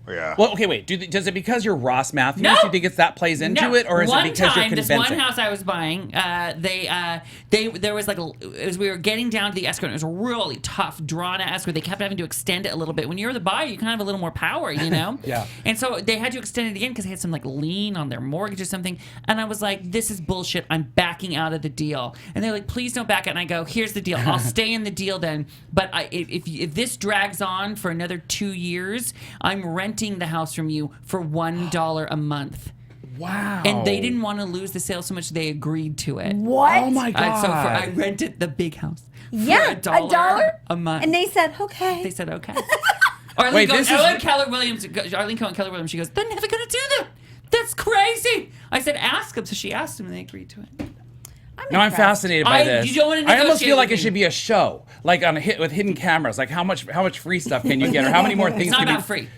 Yeah. Well, okay, wait. Does it because you're Ross Mathews? No. You think that plays into No. it, or is one it because time, you're this convincing? one house I was buying, there was like as we were getting down to the escrow, and it was a really tough, drawn out escrow. They kept having to extend it a little bit. When you're the buyer, you kind of have a little more power, you know. Yeah. And so they had to extend it again because they had some like lien on their mortgage or something. And I was like, "This is bullshit. I'm backing out of the deal." And they're like, "Please don't back out." And I go, "Here's the deal. I'll stay in the deal then. But if this drags on for another 2 years, I'm renting the house from you for $1 a month." Wow. And they didn't want to lose the sale so much they agreed to it. What? Oh my god. So I rented the big house. Yeah, for $1 a month. And they said, okay. They said okay. Arlene Wait, goes, this is- Arlene Cohen Keller Williams. She goes, they're never gonna do that. That's crazy. I said, ask them. So she asked them, and they agreed to it. No, I'm fascinated by this. You don't want to I almost negotiate feel like with it should me. be a show, like on a hit with hidden cameras. Like how much free stuff can you get, or how many more things It's not can about you? free.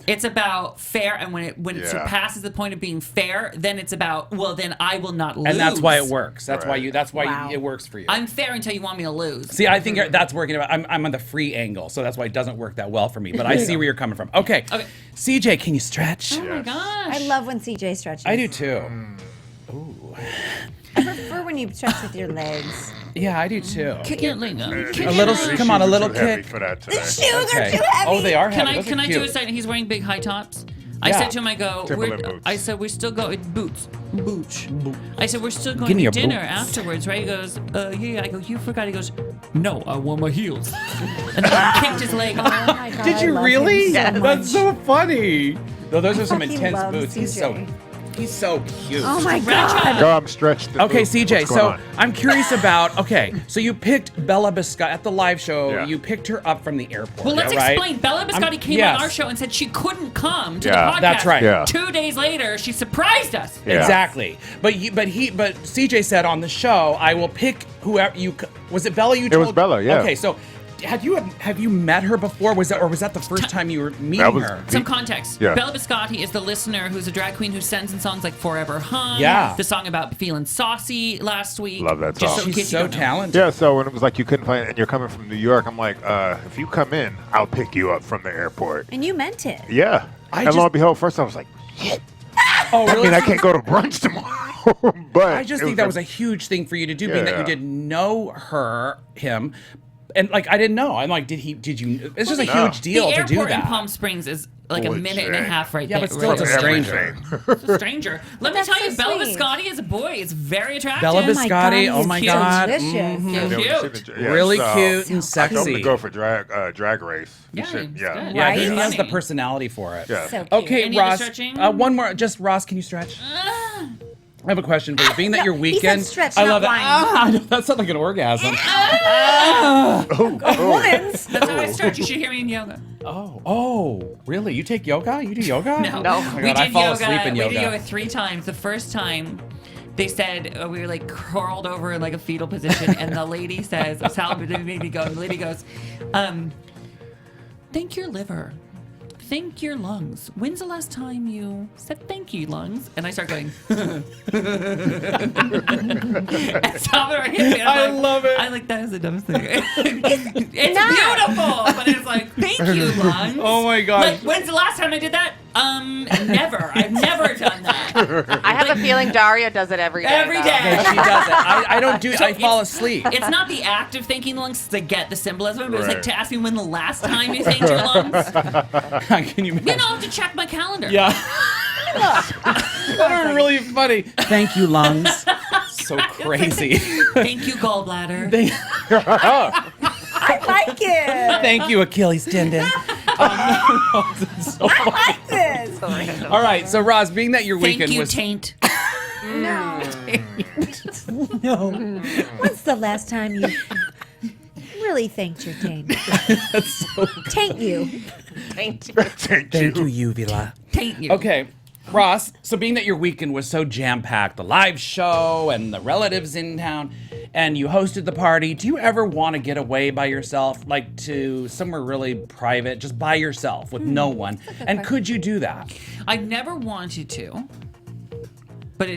It's about fair, and when it Yeah. surpasses the point of being fair, then it's about, well, then I will not lose. And that's why it works. That's why Right. Wow. it works for you. I'm fair until you want me to lose. See, I think that's working. I'm on the free angle, so that's why it doesn't work that well for me. But I see where you're coming from. Okay. Okay. CJ, can you stretch? Oh my gosh. I love when CJ stretches. I do too. I prefer when you stretch with your legs. Yeah, I do too. Kick it, Lingo. A little. These Come on, a shoes are little too heavy kick. for that today. Shoes are Okay. too heavy. Oh, they are Can heavy. I Those are can I do cute. a second? He's wearing big high tops. I Yeah. said to him, I go, Timberland boots. I said, we're still going, boots. I said, we're still going Give me to your dinner boots. afterwards, right? He goes, yeah. I go, you forgot. He goes, no, I wore my heels. And then I kicked his leg off. Oh my God, Did I you love really? him so That's much. so funny. No, those are some fucking intense love boots. He's so cute. Oh my Stretch God. out. Go, I'm stretched. Okay, CJ, What's going so on? I'm curious about, so you picked Bella Biscotti at the live show. Yeah. You picked her up from the airport. Well, let's right? explain. Bella Biscotti came yes. on our show and said she couldn't come to Yeah. the podcast. That's right. Yeah. 2 days later, she surprised us. Yeah. Exactly. But CJ said on the show, I will pick whoever you. Was it Bella? You told? It was Bella, yeah. Okay, so have you met her before? Was that the first time you were meeting That was- her? Some context. Yeah. Bella Biscotti is the listener who's a drag queen who sends in songs like Forever Hung. Yeah. The song about feeling saucy last week. Love that Just song. in case She's you so don't know. talented. Yeah, so when it was like you couldn't find it and you're coming from New York, I'm like, if you come in, I'll pick you up from the airport. And you meant it. Yeah. I And lo just- and behold, first I was like, Oh, I really? mean, I can't go to brunch tomorrow. But I just it think that was a huge thing for you to do, being that you Yeah. didn't know him. And like I didn't know. I'm like, did you? It's just a No. huge deal The to do airport in that. Palm Springs is like a Holy minute and a shit. half right Yeah, there. but still, it's a stranger. Everything. It's a stranger. Let me That's tell you, so Bella sweet. Biscotti is a boy. It's very attractive. Bella Oh my God, Biscotti. he's Oh my cute. God. Delicious. Mhm. Yeah, Cute. Really so cute and I told him sexy. to go for drag race. Yeah, You should- it's yeah. good. Yeah, Right? he has the Funny. personality for it. Yeah. So cute. Okay, Any other Ross. stretching? One more. Just Ross, can you stretch? I have a question for you. Being that your He weekend, said stretch, I not love whine. that. That sounds like an orgasm. Woman's. That's how I start. You should hear me in yoga. Oh, really? You take yoga? You do yoga? No. No. Oh my We God, I did fall yoga. asleep in We did yoga. yoga 3 times. The first time, they said we were like curled over in like a fetal position, and the lady says, "Sal made me go." And the lady goes, "Thank your liver. Thank your lungs. When's the last time you said thank you, lungs?" And I start going. And Salvador hit me. I love it. I'm like, that is the dumbest thing. It's beautiful, but it's like, thank you, lungs. Oh my gosh. Like, when's the last time I did that? Never. I've never done that. I have a feeling Daria does it every day. Every though. day. Okay, she does it. I don't do it. So I fall it's- asleep. It's not the act of thanking the lungs to get the symbolism, but it's like Right. to ask me when the last time you thanked your lungs. Can you imagine? You know, I have to check my calendar. Yeah. That are really funny. Thank you, lungs. So crazy. Thank you, gallbladder. I like it. Thank you, Achilles tendon. So funny. I like this. All right, so Roz, being that your Thank weekend you, was taint. No. No. When's the last time you really thanked your taint? That's so Taint you. Thank Thank you. you, Uvula. Taint you. Okay, Ross, so being that your weekend was so jam-packed, the live show and the relatives in town, and you hosted the party, do you ever want to get away by yourself, like to somewhere really private, just by yourself with no one? And could you do that? I've never wanted to, but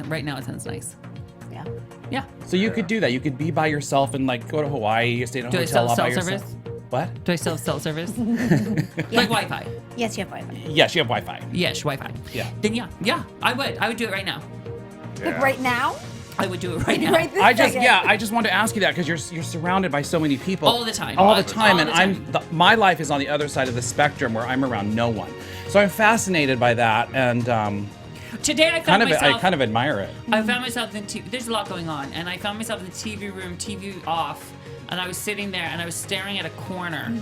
right now it sounds nice. Yeah. Yeah. So you could do that. You could be by yourself and like go to Hawaii, stay in a Do I hotel still all by have cell yourself. service? What? Do I still have cell service? Like Wi-Fi. Yes, you have Wi-Fi. Yes, you have Wi-Fi. Yes, Wi-Fi. Yeah. Then yeah, I would do it right now. Like right now? I would do it right now. Right this I just second. I just wanted to ask you that because you're surrounded by so many people All the time. all All the the time, time. and my life is on the other side of the spectrum where I'm around no one. So I'm fascinated by that, and Today I found myself. I kind of admire it. I found myself in there's a lot going on, and I found myself in the TV room, TV off, and I was sitting there and I was staring at a corner.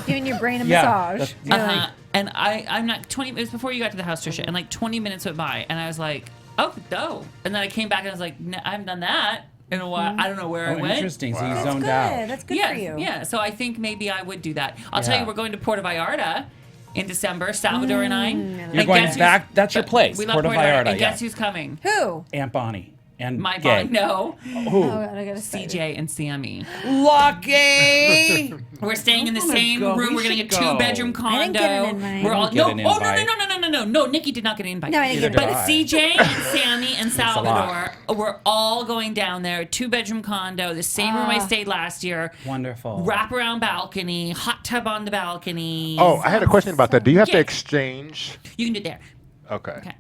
Giving your brain a Yeah, massage. that's- You're like, And I'm not 20. It was before you got to the house, Trisha, and like 20 minutes went by, and I was like, oh no, and then I came back and I was like, I haven't done that in a while. I don't know where I Oh, went. interesting. So you That's zoned good. out. That's good yeah, for you. yeah. So I think maybe I would do that. I'll tell Yeah. you, we're going to Puerto Vallarta in December. Salvador and I. You're And going guess who's- back. That's your place, We love Puerto Puerto Vallarta. Vallarta. And Yeah. guess who's coming? Who? Aunt Bonnie and My Gay. bond. No. Who? Oh, God, I got excited. CJ and Sammy. Lucky. We're staying in the wanna same go. room. We We're getting a should go. 2-bedroom condo. I didn't get an invite. We're all I didn't no. get an Oh no invite. no. Nikki did not get an invite. No, I didn't Neither get did an But I. CJ and Sammy and a lot. Salvador, we're all going down there. 2-bedroom condo, the same room I stayed last year. Wonderful. Wraparound balcony, hot tub on the balcony. Oh, I had a question about that. Do you have to Yeah. exchange? You can do it there. Okay. Okay.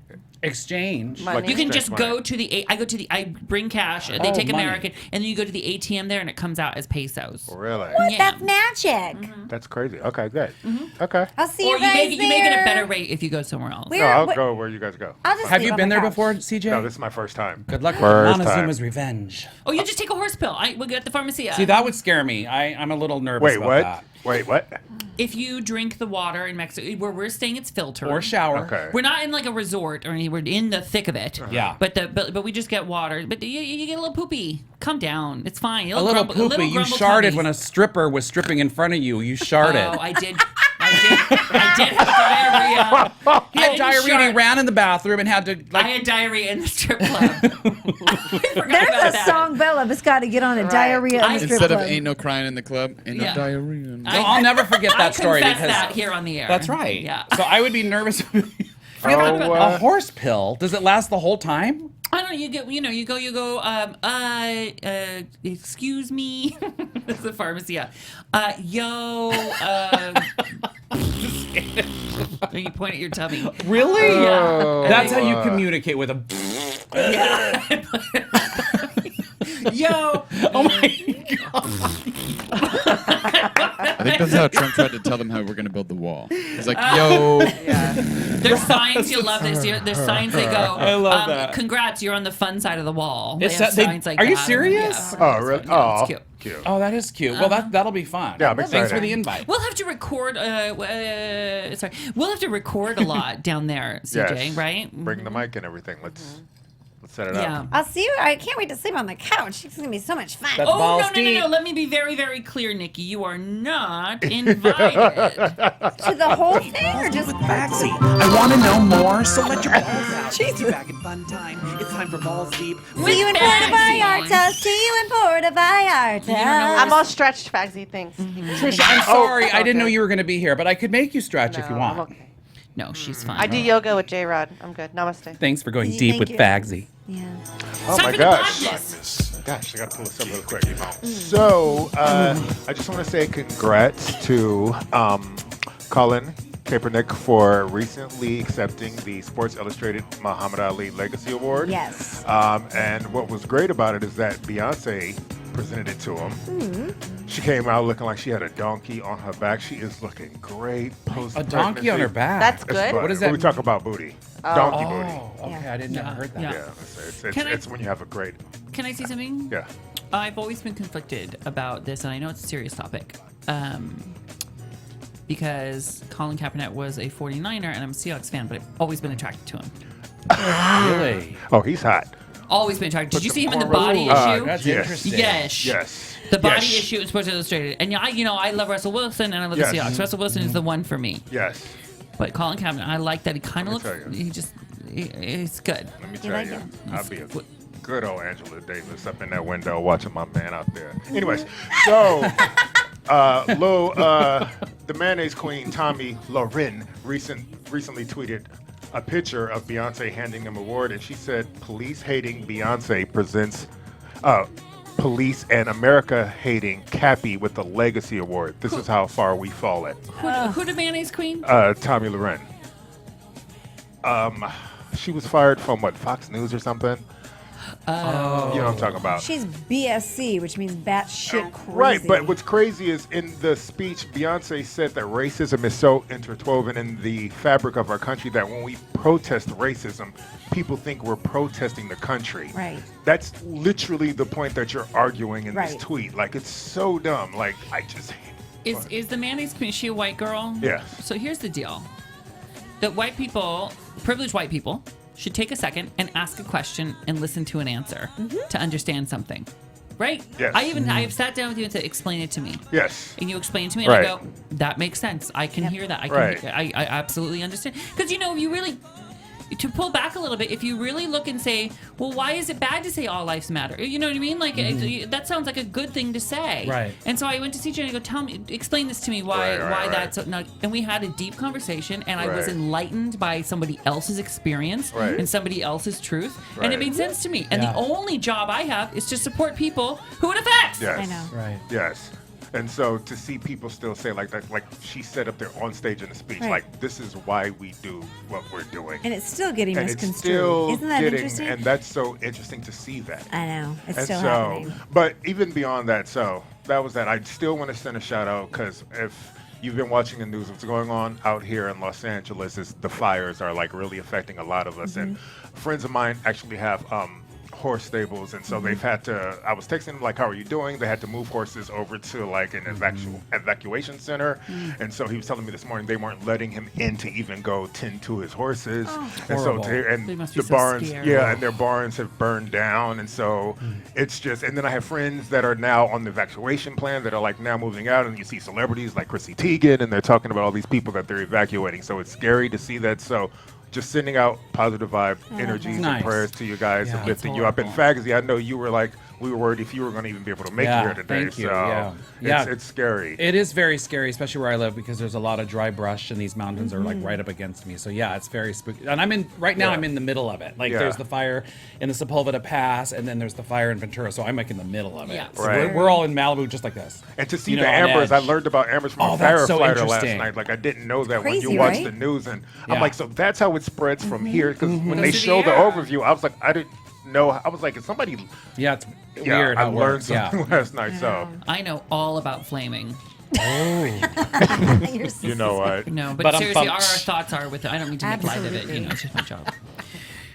Exchange. Money. You can exchange just money. go to I bring cash. They take money. American, and then you go to the ATM there, and it comes out as pesos. Really? What? Yeah. That's magic. That's crazy. Okay, good. Okay. I'll see Or you guys you may get a there. better rate if you go somewhere else. Where- No, I'll what- go where you guys go. I'll just Have sleep you on been the there couch. before, CJ? No, this is my first time. Good luck with First time. Montezuma's Revenge. Oh, you just take a horse pill. We'll get at the pharmacy. See, that would scare me. I'm a little nervous Wait, about what? that. Wait, what? If you drink the water in Mexico, where we're staying, it's filtered. Or shower. Okay. We're not in like a resort or anything. We're in the thick of it. Yeah. But we just get water. But you get a little poopy. Calm down. It's fine. A little poopy. You sharted when a stripper was stripping in front of you. You sharted. Oh, I did have diarrhea. He had I didn't diarrhea. And he shart. ran in the bathroom and had to I had diarrhea in the strip club. There's a song Bella Biscotti to get on a diarrhea in the strip Instead of club. ain't no crying in the club, ain't Yeah. no diarrhea. I'll never forget I that story confess because that here on the air. that's right. Yeah. So I would be nervous. A horse pill. Does it last the whole time? I don't know. You go. Excuse me. It's the pharmacy. Yeah. Yo. You point at your tummy. Really? Yeah. That's how you communicate with a. Yo. Oh my god. I think that's how Trump tried to tell them how we're going to build the wall. He's like, yo. There's signs. You'll love this. There's signs that go. I love that. Congrats, you're on the fun side of the wall. It's They have that- signs like are you that. serious? Yeah. Oh, really? Yeah, Oh, it's cute. cute. Oh, that is cute. Well, that'll be fun. Yeah, I'm Thanks excited. for the invite. We'll have to record. Sorry, we'll have to record a lot down there, CJ. Yes. Right? Bring the mic and everything. Let's set it Yeah. up. I'll see you. I can't wait to sleep on the couch. It's going to be so much fun. That's Oh balls no! deep. Let me be very, very clear, Nikki. You are not invited. To the whole thing or just Bagsy, I want to know more, so let your balls out. Get you back in fun time. It's time for Balls Deep. See you in Puerto Vallarta. See you in Puerto Vallarta. I'm all stretched, Fagsy. Thanks. Trisha, I'm sorry. I didn't know you were going to be here, but I could make you stretch if you No, want. I'm okay. No, she's fine. I do yoga with J Rod. I'm good. Namaste. Thanks for going Thank deep with you. Fagsy. Yeah. Oh Time my for the gosh. blackness. Gosh, I gotta pull this up real quick. So, I just want to say congrats to Colin Kaepernick for recently accepting the Sports Illustrated Muhammad Ali Legacy Award. Yes. And what was great about it is that Beyonce presented it to him. She came out looking like she had a donkey on her back. She is looking great post A donkey on her back. That's good. What is that When we talk about booty. Donkey booty. Oh, okay. I didn't never heard that. Yeah. Yeah, Can I- it's when you have a great. Can I say something? Yeah. I've always been conflicted about this, and I know it's a serious topic. Because Colin Kaepernick was a 49er, and I'm a Seahawks fan, but I've always been attracted to him. Really? Oh, he's hot. Always been attracted. Did you see him in the Ooh, body issue? That's yes. interesting. Yes. Yes. The body Yes. issue in Sports Illustrated. And I love Russell Wilson, and I love Yes. the Seahawks. Russell Wilson is the one for me. Yes. But Colin Kaepernick, I like that he kind of Let me looks. tell you. He's good. Let me You tell like you, it? I'll be a good old Angela Davis up in that window watching my man out there. Anyways, so the mayonnaise queen Tommy Lauren recently tweeted a picture of Beyonce handing him an award, and she said, "Police hating Beyonce presents police and America hating Cappy with the Legacy Award. This is how far we fall at." Who the mayonnaise queen? Tommy Lauren. She was fired from what, Fox News or something? You know what I'm talking about. She's BSC, which means batshit crazy. Right, but what's crazy is in the speech, Beyonce said that racism is so interwoven in the fabric of our country that when we protest racism, people think we're protesting the country. Right. That's literally the point that you're arguing in this Right. tweet. Like, it's so dumb. Like, I just hate it. Is the mayonnaise queen, is she a white girl? Yes. So here's the deal. That white people, privileged white people, should take a second and ask a question and listen to an answer to understand something. Right? Yes. I have sat down with you and said, explain it to me. Yes. And you explain it to me, and Right. I go, that makes sense. I can hear that. I can Right. I absolutely understand. Because, if you really, to pull back a little bit, if you really look and say, well, why is it bad to say all lives matter? You know what I mean? Like, that sounds like a good thing to say. Right. And so I went to CJ and I go, explain this to me, why Right. that's not. And we had a deep conversation, and I was Right. enlightened by somebody else's experience Right. and somebody else's truth. And it Right. made sense to me. And Yeah. the only job I have is to support people who it affects. Yes. I know. Right. Yes. And so to see people still say like that, like she said up there on stage in the speech, Right. like this is why we do what we're doing. And it's still getting And it's misconstrued. still Isn't that getting, interesting? and that's so interesting to see that. I know. It's And still so, happening. but even beyond that, so that was that. I still want to send a shout out because if you've been watching the news, what's going on out here in Los Angeles is the fires are like really affecting a lot of us. And friends of mine actually have horse stables, and so they've had to. I was texting them like, "How are you doing?" They had to move horses over to like an evacuation center, and so he was telling me this morning they weren't letting him in to even go tend to his horses, and so They must be the so barns, scared. and their barns have burned down, and so it's just. And then I have friends that are now on the evacuation plan that are like now moving out, and you see celebrities like Chrissy Teigen, and they're talking about all these people that they're evacuating. So it's scary to see that. So. Just sending out positive vibe energies Nice. and prayers to you guys and Yeah. lifting you up. And Fagzy, I know you were like, we were worried if you were going to even be able to make it here today. Thank you. So it's scary. It is very scary, especially where I live, because there's a lot of dry brush and these mountains are like right up against me. So yeah, it's very spooky. And I'm in right now. Yeah. I'm in the middle of it. Like Yeah. there's the fire in the Sepulveda Pass, and then there's the fire in Ventura. So I'm like in the middle of it. Yeah. So Right. we're all in Malibu just like this. And to see You the know, on ambers, I edge. learned about ambers from Oh, a that's so firefighter last interesting. night. Like I didn't know that when Crazy, you watch right? the news, and Yeah. I'm like, so that's how it spreads from here. Because when they Goes to show the the air. overview, I was like, I didn't know. I was like, is somebody? Yeah, it's Yeah, weird. I how it learned works. Yeah. something last night. So I know all about flaming. You're so you know what? No, but, But I'm seriously, pumped. our thoughts are with it. I don't mean to make light of it. Absolutely. You know, it's just my job.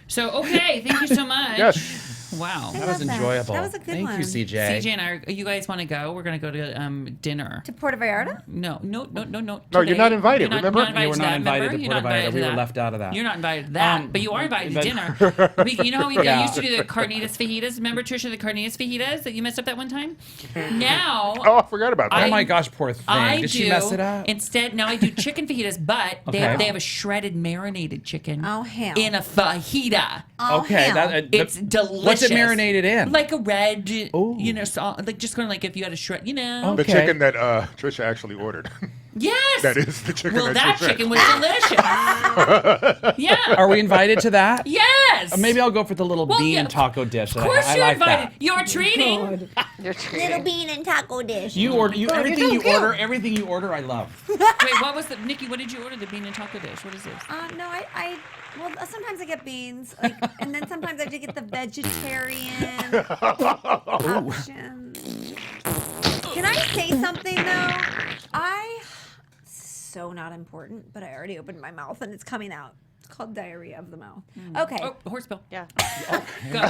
So, okay, thank you so much. Yes. Wow. That was love that. enjoyable. That was a good Thank one. you, CJ. CJ and I, you guys want to go? We're going to go to dinner. To Puerto Vallarta? No. No, today. you're not invited, You're remember? Not You were not invited to You're Puerto not invited Vallarta. We were that. left out of that. You're not invited to that, but you are invited to but- dinner. You know how we Yeah. used to do the carnitas fajitas? Remember, Trisha, the carnitas fajitas that you messed up that one time? Now, Oh, I forgot about that. Oh my gosh, poor thing. I Did do. she mess it up? Instead, now I do chicken fajitas, but Okay. they have a shredded marinated chicken Oh, hell. in a fajita. Oh, Okay, hell. It's delicious. What's it marinated in? Like a red, Ooh. you know, like just kind of like if you had a shred, you know. The Okay. chicken that Trisha actually ordered. Yes. That is the chicken. Well, that that she said. chicken was delicious. Yeah. Are we invited to that? Yes. Maybe I'll go for the little Well, bean yeah. taco dish. Of course I you're like invited. that. You're treating. You're treating. bean and taco dish. You order everything you cute. order. Everything you order, I love. Wait, what was the Nikki? What did you order? The bean and taco dish. What is this? No, well, sometimes I get beans, like, and then sometimes I do get the vegetarian option. Can I say something though? So not important, but I already opened my mouth and it's coming out. It's called diarrhea of the mouth. Okay. Oh, horse bill. Yeah. Go.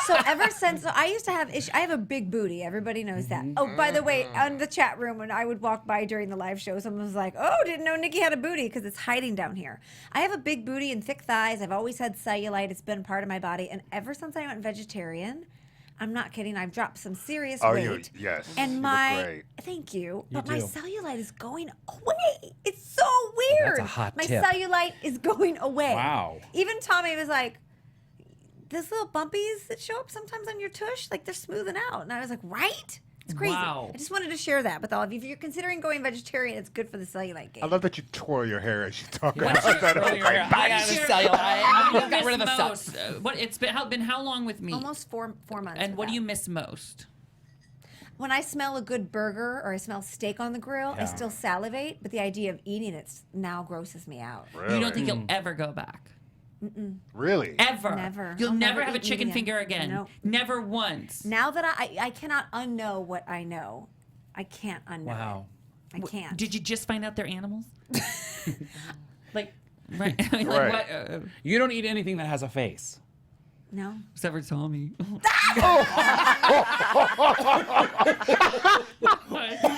So ever since I used to have I have a big booty. Everybody knows that. Oh, by the way, on the chat room when I would walk by during the live show, someone was like, "Oh, didn't know Nikki had a booty because it's hiding down here." I have a big booty and thick thighs. I've always had cellulite. It's been part of my body, and ever since I went vegetarian, I'm not kidding. I've dropped some serious weight. Yes. And you look my great. thank you, You but my do. cellulite is going away. It's so weird. That's a hot my tip. cellulite is going away. Wow. Even Tommy was like, "Those little bumpies that show up sometimes on your tush, like they're smoothing out." And I was like, "Right? It's crazy." Wow. I just wanted to share that with all of you. If you're considering going vegetarian, it's good for the cellulite game. I love that you twirl your hair as you talk What's about that. your- I was like, I got the cellulite. What do you Got rid of miss the most? What it's been how long with me? Almost four months. And with what do that. you miss most? When I smell a good burger or I smell steak on the grill, I still salivate, but the idea of eating it now grosses me out. Really? You don't think you'll ever go back? Really? Ever? Never. You'll I'll never never have a eat meat chicken again. finger again. Nope. Never once. Now that I cannot unknow what I know. I can't unknow Wow. it. I can't. Did you just find out they're animals? Like, right? I mean, Right. like what? You don't eat anything that has a face. No. Except for Tommy.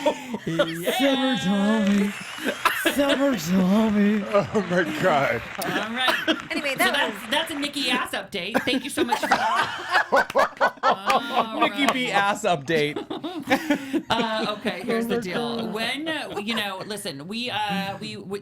Summer Tommy. Summer Tommy. Oh my God. All right. Anyway, So that was that's a Nikki ass update. Thank you so much for that. All Nikki right. B ass update. Okay, here's the deal. When listen, we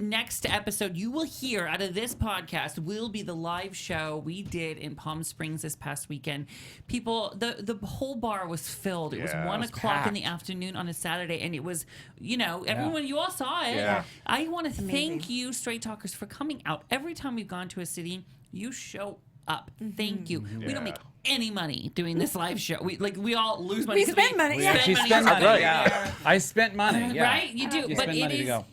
next episode you will hear out of this podcast will be the live show we did in Palm Springs this past weekend. People, the whole bar was filled. It was Yeah, it 1 was o'clock in the packed. afternoon on a Saturday, and it was everyone you all saw it. Yeah. I want to amazing. thank you, Straight Talkers, for coming out. Every time we've gone to a city, you show up. Thank you. We don't make any money doing this live show. We all lose money. We 'cause spend money, yeah. She spent money. Yeah. I spent money. Yeah. Right, you do, You but spend it money to is. go.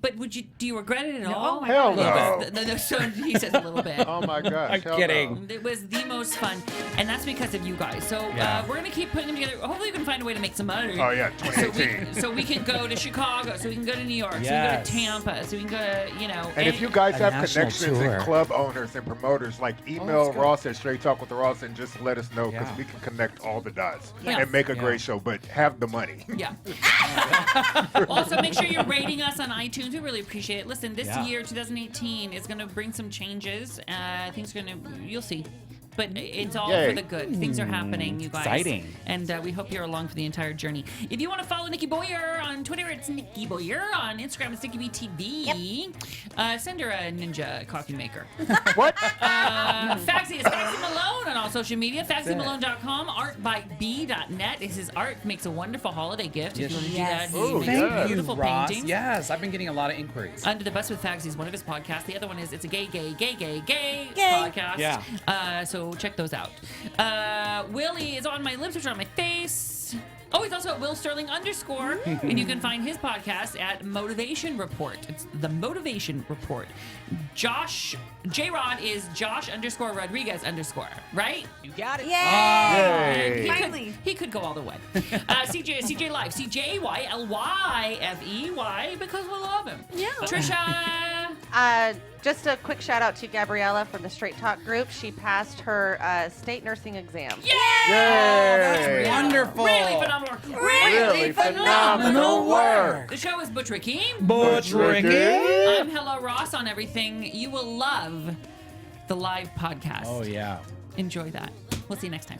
But do you regret it at all? Hell no. So he says a little bit. Oh my gosh. I'm hell kidding. no. It was the most fun, and that's because of you guys. So Yeah. we're gonna keep putting them together. Hopefully, we can find a way to make some money. Oh yeah, 2018. So we can go to Chicago. So we can go to New York. So we can Yes. go to Tampa. So we can go to And if you guys A have national connections tour. and club owners and promoters, like email that's good. Ross at Straight Talk with Ross and just let us know because Yeah. we can connect all the dots Yeah. and make a Yeah. great show. But have the money. Yeah. Also, make sure you're rating us on iTunes. We really appreciate it. Listen, this Yeah. year, 2018, is going to bring some changes. I think it's going to, you'll see. But it's all Yay. for the good. Things are happening, you guys. Exciting. And we hope you're along for the entire journey. If you want to follow Nikki Boyer on Twitter, it's Nikki Boyer. On Instagram, it's NikkiBTV. Send her a ninja coffee maker. What? Faxi is Faxi Malone on all social media. FaxiMalone.com. Artbyb.net. His art makes a wonderful holiday gift. If you want to do that, he Ooh, makes yes. Thank you, beautiful Ross. paintings. Yes, I've been getting a lot of inquiries. Under the Bus with Fagsy is one of his podcasts. The other one is It's a Gay Gay. podcast. Yeah. So check those out. Willie is on my lips, which are on my face. Oh, he's also at Will Sterling _ and you can find his podcast at Motivation Report. It's the Motivation Report. J-Rod is Josh _Rodriguez _ right? You got it. Yay! Yay. Finally. He could go all the way. CJ Live, CJYLYFEY, because we love him. Yeah. Trisha. Just a quick shout out to Gabriella from the Straight Talk group. She passed her state nursing exam. Yay. Wonderful. Really phenomenal. Really phenomenal work. The show is Butch Ricky. Butch Ricky. I'm Hello Ross on everything. You will love the live podcast. Oh, yeah. Enjoy that. We'll see you next time.